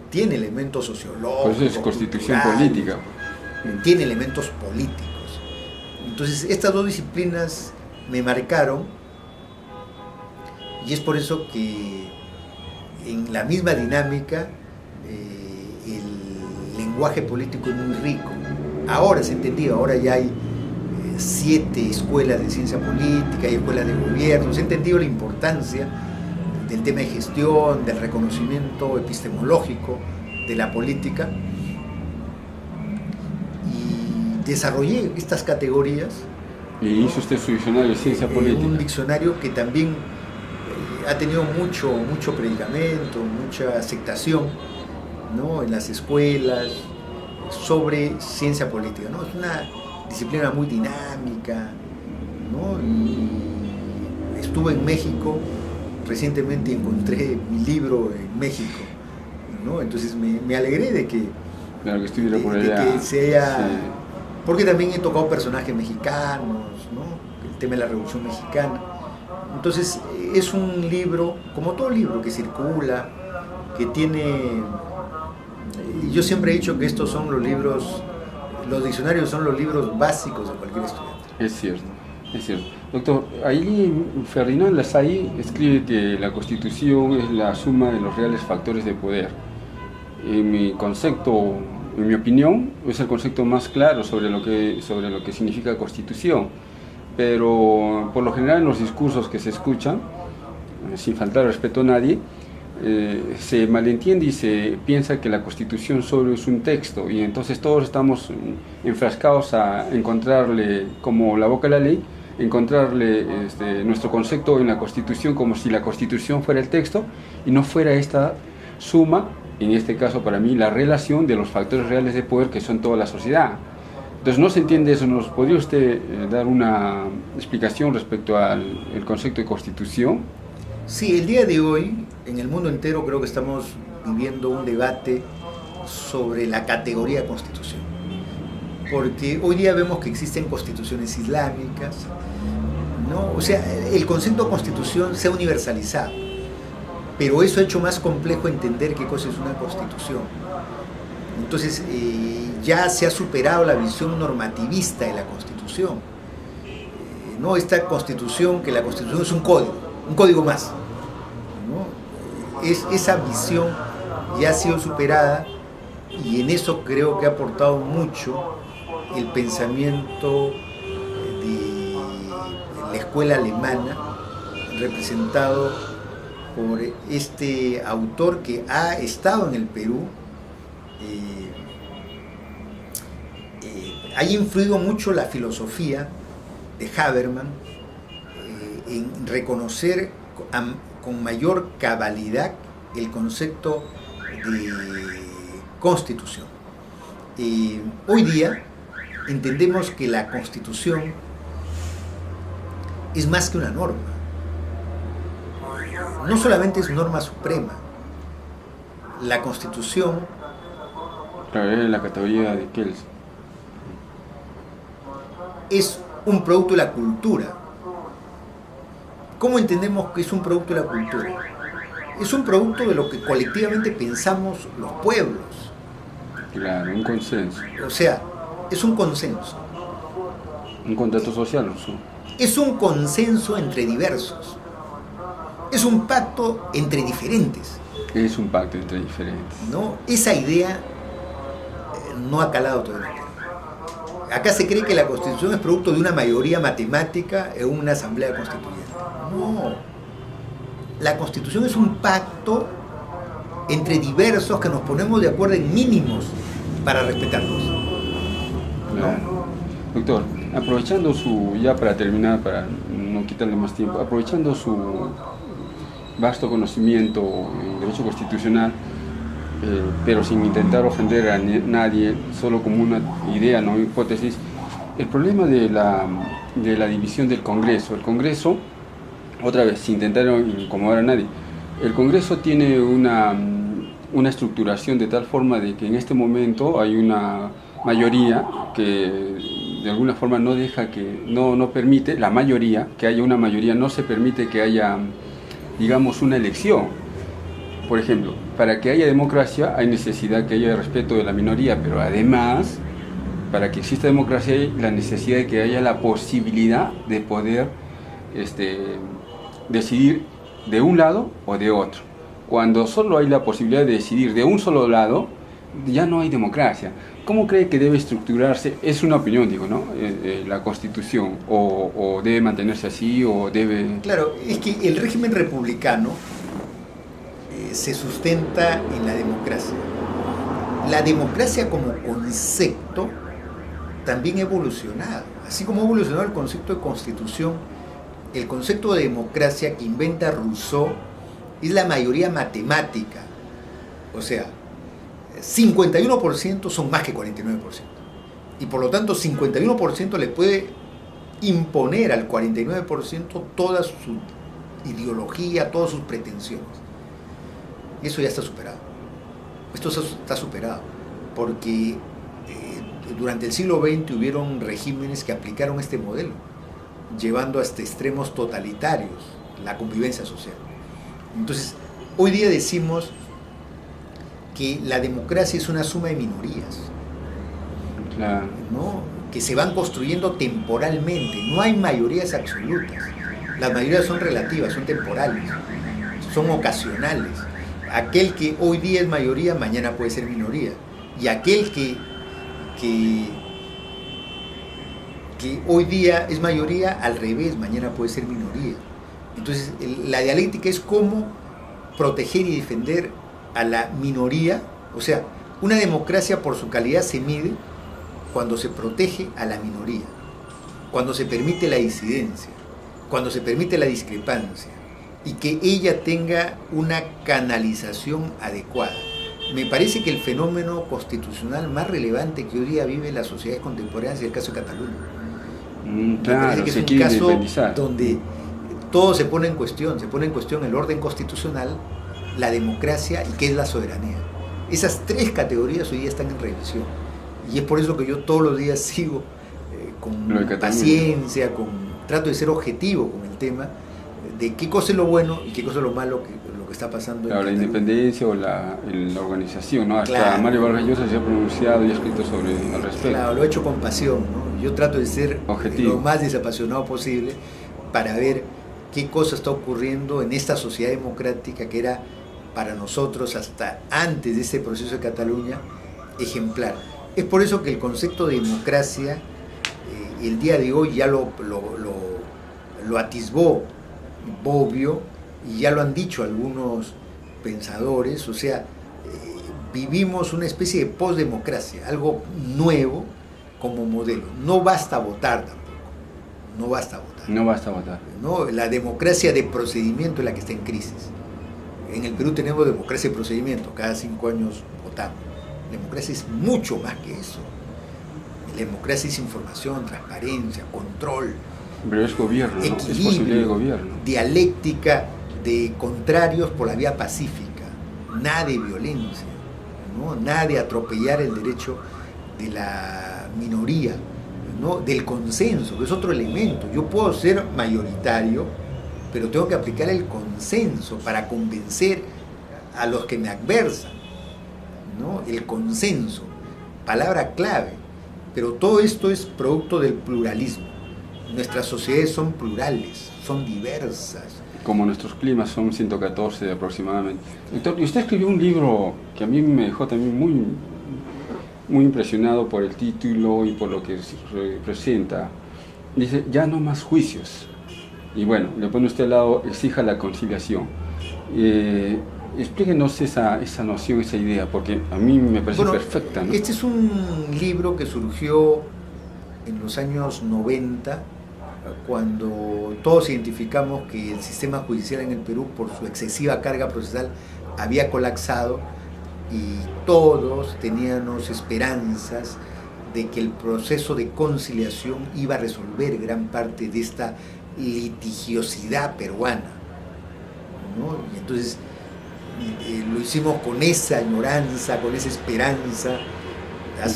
tiene elementos sociológicos. Pues es constitución política. Tiene elementos políticos. Entonces estas 2 disciplinas me marcaron, Y es por eso que en la misma dinámica el lenguaje político es muy rico. Ahora se entendido, ahora ya hay 7 escuelas de ciencia política, hay escuelas de gobierno, se ha entendido la importancia del tema de gestión, del reconocimiento epistemológico de la política, y desarrollé estas categorías. Y hizo usted su diccionario de ciencia política. Un diccionario que también ha tenido mucho predicamento, mucha aceptación, ¿no?, en las escuelas sobre ciencia política, ¿no? Es una disciplina muy dinámica, ¿no? Y estuve en México recientemente, encontré mi libro en México, ¿no? Entonces me alegré de que, claro, que estuviera por allá. De que sea, sí. Porque también he tocado personajes mexicanos, ¿no?, el tema de la Revolución Mexicana. Entonces es un libro, como todo libro que circula, que tiene... Yo siempre he dicho que estos son los libros, los diccionarios son los libros básicos de cualquier estudiante. Es cierto, es cierto. Doctor, ahí Ferdinand Lassalle escribe que la Constitución es la suma de los reales factores de poder. En mi concepto, en mi opinión, es el concepto más claro sobre lo que significa Constitución. Pero por lo general en los discursos que se escuchan, sin faltar respeto a nadie, se malentiende y se piensa que la Constitución solo es un texto, y entonces todos estamos enfrascados a encontrarle, como la boca a la ley, encontrarle nuestro concepto en la Constitución, como si la Constitución fuera el texto y no fuera esta suma, en este caso para mí, la relación de los factores reales de poder que son toda la sociedad. Entonces no se entiende eso. ¿Nos podría usted dar una explicación respecto al concepto de Constitución? Sí, el día de hoy, en el mundo entero, creo que estamos viviendo un debate sobre la categoría Constitución. Porque hoy día vemos que existen constituciones islámicas, ¿no? O sea, el concepto Constitución se ha universalizado, pero eso ha hecho más complejo entender qué cosa es una Constitución. Entonces, ya se ha superado la visión normativista de la Constitución. No esta Constitución, que la Constitución es un código más, ¿no? Esa visión ya ha sido superada, y en eso creo que ha aportado mucho el pensamiento de la escuela alemana, representado por este autor que ha estado en el Perú. Ha influido mucho la filosofía de Habermas en reconocer con mayor cabalidad el concepto de Constitución. Hoy día entendemos que la Constitución es más que una norma. No solamente es norma suprema. La Constitución, claro, es la categoría de Kells, es un producto de la cultura. ¿Cómo entendemos que es un producto de la cultura? Es un producto de lo que colectivamente pensamos los pueblos. Claro, un consenso. O sea, es un consenso. Un contrato social, ¿no? Es un consenso entre diversos. Es un pacto entre diferentes. Es un pacto entre diferentes. ¿No? Esa idea no ha calado todavía. Acá se cree que la Constitución es producto de una mayoría matemática en una asamblea constituyente. No. La Constitución es un pacto entre diversos que nos ponemos de acuerdo en mínimos para respetarnos. Claro. Doctor, aprovechando ya para terminar, para no quitarle más tiempo, aprovechando su vasto conocimiento en derecho constitucional, pero sin intentar ofender a nadie, solo como una idea, no hipótesis, el problema de la división del Congreso. El Congreso, otra vez, sin intentar incomodar a nadie, el Congreso tiene una estructuración de tal forma de que en este momento hay una mayoría que de alguna forma no deja no permite, la mayoría, que haya una mayoría, no se permite que haya, digamos, una elección. Por ejemplo, para que haya democracia hay necesidad que haya respeto de la minoría, pero además, para que exista democracia hay la necesidad de que haya la posibilidad de poder decidir de un lado o de otro. Cuando solo hay la posibilidad de decidir de un solo lado, ya no hay democracia. ¿Cómo cree que debe estructurarse? Es una opinión, digo, ¿no? La Constitución, o debe mantenerse así, o debe... Claro, es que el régimen republicano se sustenta en la democracia. La democracia como concepto también ha evolucionado. Así como ha evolucionado el concepto de constitución, el concepto de democracia que inventa Rousseau es la mayoría matemática. O sea, 51% son más que 49%. Y por lo tanto, 51% le puede imponer al 49% toda su ideología, todas sus pretensiones. Y eso ya está superado. Esto está superado. Porque durante el siglo XX hubieron regímenes que aplicaron este modelo, llevando hasta extremos totalitarios la convivencia social. Entonces, hoy día decimos que la democracia es una suma de minorías, Claro. ¿no? Que se van construyendo temporalmente. No hay mayorías absolutas. Las mayorías son relativas, son temporales, son ocasionales. Aquel que hoy día es mayoría, mañana puede ser minoría. Y aquel que hoy día es mayoría, al revés, mañana puede ser minoría. Entonces, la dialéctica es cómo proteger y defender a la minoría. O sea, una democracia por su calidad se mide cuando se protege a la minoría, cuando se permite la disidencia, cuando se permite la discrepancia y que ella tenga una canalización adecuada. Me parece que el fenómeno constitucional más relevante que hoy día vive la sociedad contemporánea es el caso de Cataluña. Claro, que es un caso donde todo se pone en cuestión, el orden constitucional, la democracia y qué es la soberanía. Esas tres categorías hoy día están en revisión. Y es por eso que yo todos los días sigo con paciencia, trato de ser objetivo con el tema de qué cosa es lo bueno y qué cosa es lo malo lo que está pasando. Claro, la independencia o la organización, ¿no? Hasta claro. Mario Vargas Llosa se ha pronunciado y ha escrito sobre al respecto. Claro, lo he hecho con pasión, ¿no? Yo trato de ser objetivo, lo más desapasionado posible para ver qué cosa está ocurriendo en esta sociedad democrática que era para nosotros hasta antes de este proceso de Cataluña ejemplar. Es por eso que el concepto de democracia el día de hoy ya lo atisbó Bobbio y ya lo han dicho algunos pensadores. O sea, vivimos una especie de postdemocracia, algo nuevo como modelo. No basta votar tampoco, no basta votar. ¿No? La democracia de procedimiento es la que está en crisis. En el Perú tenemos democracia de procedimiento, cada 5 años votamos. La democracia es mucho más que eso. La democracia es información, transparencia, control. Pero es gobierno, ¿no? Es posibilidad de gobierno. Dialéctica de contrarios por la vía pacífica. Nada de violencia, ¿no? Nada de atropellar el derecho de la minoría, ¿no? Del consenso, que es otro elemento. Yo puedo ser mayoritario, pero tengo que aplicar el consenso para convencer a los que me adversan, ¿no? El consenso, palabra clave. Pero todo esto es producto del pluralismo. Nuestras sociedades son plurales, son diversas. Como nuestros climas son 114 aproximadamente. Doctor, usted escribió un libro que a mí me dejó también muy impresionado por el título y por lo que representa. Dice, ya no más juicios. Y bueno, le pone usted al lado, exija la conciliación. Explíquenos esa noción, esa idea, porque a mí me parece perfecta, ¿no? Este es un libro que surgió en los años 90, cuando todos identificamos que el sistema judicial en el Perú, por su excesiva carga procesal, había colapsado y todos teníamos esperanzas de que el proceso de conciliación iba a resolver gran parte de esta litigiosidad peruana, ¿no? Y entonces lo hicimos con esa añoranza, con esa esperanza.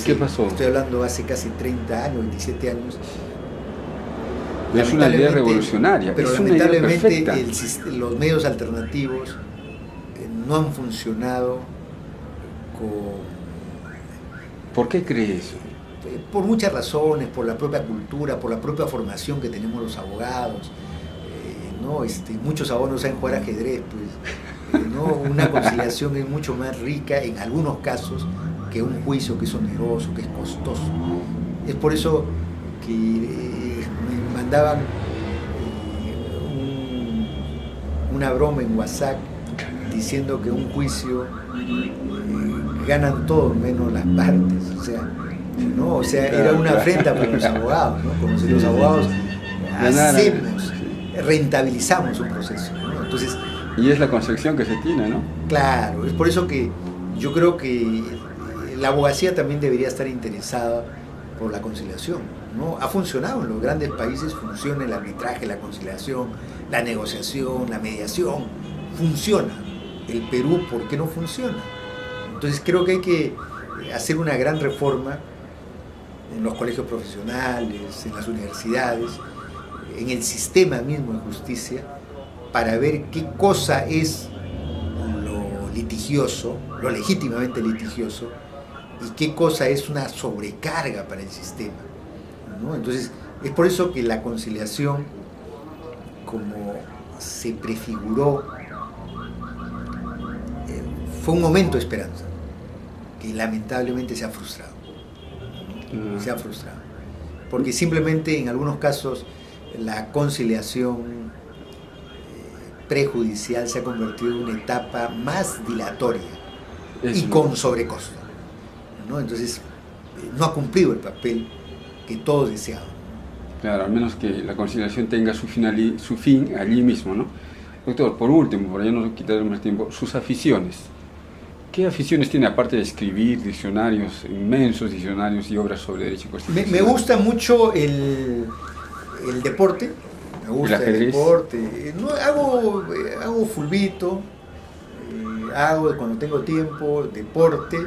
¿Qué pasó? Estoy hablando hace casi 30 años, 27 años. Pero es una idea revolucionaria, pero es lamentablemente los medios alternativos no han funcionado ¿Por qué cree eso? Por muchas razones, por la propia cultura, por la propia formación que tenemos los abogados, ¿no? Muchos abogados no saben jugar ajedrez, pues, ¿no? Una conciliación es mucho más rica en algunos casos que un juicio que es oneroso, que es costoso. Es por eso que me mandaban una broma en WhatsApp diciendo que un juicio ganan todos menos las partes, o sea, ¿no? O sea, era una afrenta para los abogados, ¿no? Como si los abogados rentabilizamos un proceso, ¿no? Entonces, y es la concepción que se tiene, ¿no? Claro, es por eso que yo creo que la abogacía también debería estar interesada por la conciliación, ¿no? Ha funcionado en los grandes países, funciona el arbitraje, la conciliación, la negociación, la mediación, funciona. El Perú, ¿por qué no funciona? Entonces creo que hay que hacer una gran reforma en los colegios profesionales, en las universidades, en el sistema mismo de justicia, para ver qué cosa es lo litigioso, lo legítimamente litigioso, y qué cosa es una sobrecarga para el sistema, ¿no? Entonces, es por eso que la conciliación, como se prefiguró, fue un momento de esperanza, que lamentablemente se ha frustrado, ¿no? Se ha frustrado, porque simplemente en algunos casos la conciliación prejudicial se ha convertido en una etapa más dilatoria y con sobrecosto, ¿no? Entonces no ha cumplido el papel que todos deseaban. Claro, al menos que la conciliación tenga su fin allí mismo, ¿no? Doctor, por último, para ya no quitarle más tiempo, sus aficiones. ¿Qué aficiones tiene aparte de escribir diccionarios, inmensos diccionarios y obras sobre derecho constitucional? Me gusta mucho el deporte, me gusta el deporte. No, hago fulbito, hago cuando tengo tiempo, deporte.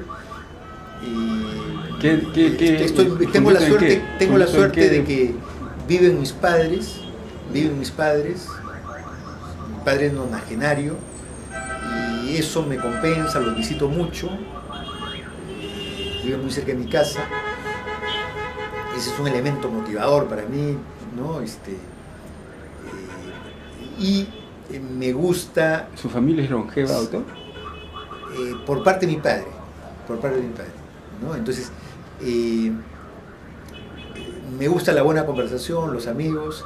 Tengo la suerte de que viven mis padres, mi padre es nonagenario, y eso me compensa, los visito mucho, viven muy cerca de mi casa, ese es un elemento motivador para mí, ¿no? Y me gusta... ¿Su familia es longeva, doctor? Por parte de mi padre, ¿no? Entonces, me gusta la buena conversación, los amigos,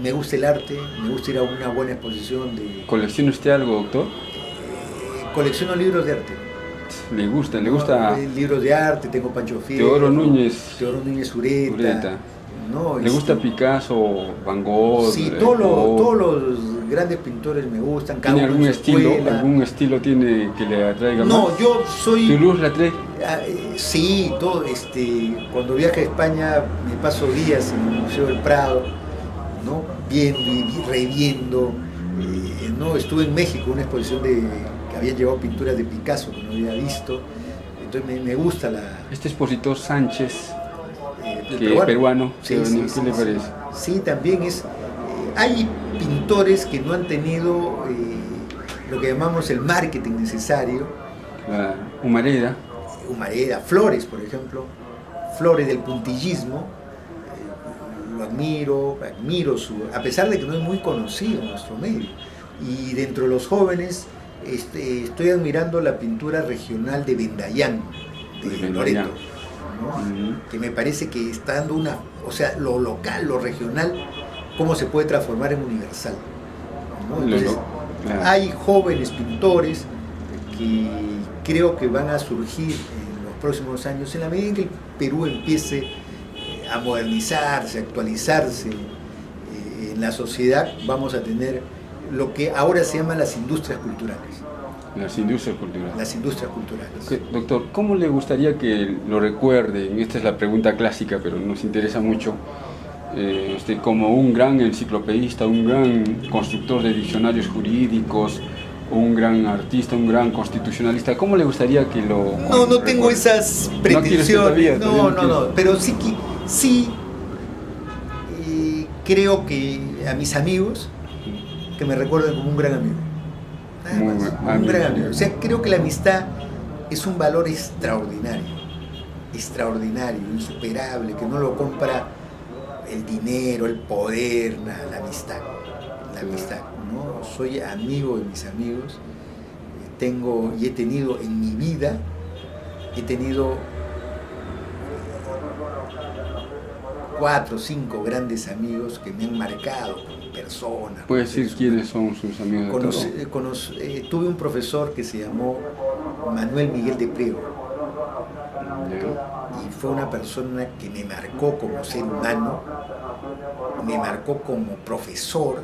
me gusta el arte, me gusta ir a una buena exposición de... ¿Colecciona usted algo, doctor? Colecciono libros de arte. ¿Le gusta? Libros de arte, tengo Pancho Fierro, Teodoro Núñez Ureta. ¿No? ¿Le gusta Picasso, Van Gogh? Sí, todos los grandes pintores me gustan. ¿Tiene algún estilo tiene que le atraiga más? No, yo soy... ¿Toulouse le atrae? Sí, todo, cuando viajo a España me paso días en el Museo del Prado, ¿no? Viendo y reviendo, ¿no? Estuve en México, una exposición que habían llevado pinturas de Picasso que no había visto, entonces me gusta la... Este expositor Sánchez, peruano. ¿qué le parece? Sí, también es... hay pintores que no han tenido lo que llamamos el marketing necesario. Humareda, Flores, por ejemplo, Flores del puntillismo, lo admiro a pesar de que no es muy conocido en nuestro medio. Y dentro de los jóvenes estoy admirando la pintura regional de Vendayán, de Loreto, ¿no? Que me parece que está dando lo local, lo regional, cómo se puede transformar en universal, ¿no? Entonces, hay jóvenes pintores que creo que van a surgir en los próximos años, en la medida en que el Perú empiece a modernizarse, a actualizarse en la sociedad, vamos a tener lo que ahora se llama las industrias culturales. Las industrias culturales. Las industrias culturales. Okay, doctor, ¿cómo le gustaría que lo recuerden? Esta es la pregunta clásica, pero nos interesa mucho. Usted como un gran enciclopedista, un gran constructor de diccionarios jurídicos, un gran artista, un gran constitucionalista, ¿cómo le gustaría que lo... No tengo esas pretensiones, no, pero sí creo que a mis amigos que me recuerden como un gran amigo. Un gran amigo. O sea, creo que la amistad es un valor extraordinario, insuperable, que no lo compra el dinero, el poder, la amistad. amistad, ¿no? Soy amigo de mis amigos, tengo y he tenido en mi vida, he tenido 4 o 5 grandes amigos que me han marcado como persona. ¿Puede decir quiénes son sus amigos de todo? Tuve un profesor que se llamó Manuel Miguel de Priego y fue una persona que me marcó como ser humano, me marcó como profesor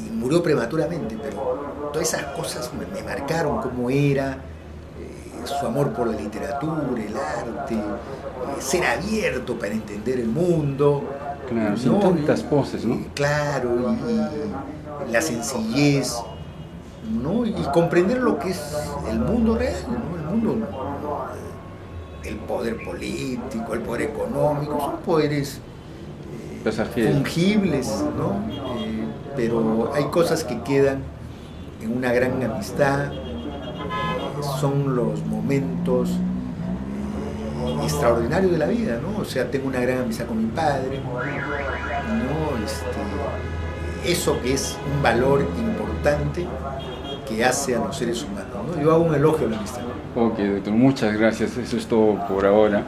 y murió prematuramente, pero todas esas cosas me marcaron, cómo era, su amor por la literatura, el arte, ser abierto para entender el mundo. Claro, sin tantas poses, ¿no? Claro, y la sencillez, ¿no? Y comprender lo que es el mundo real, ¿no? El mundo, el poder político, el poder económico, son poderes fungibles, ¿no? Pero hay cosas que quedan en una gran amistad, son los momentos extraordinarios de la vida, ¿no? O sea, tengo una gran amistad con mi padre, ¿no? Eso que es un valor importante que hace a los seres humanos, ¿no? Yo hago un elogio a la amistad. Ok, doctor, muchas gracias. Eso es todo por ahora.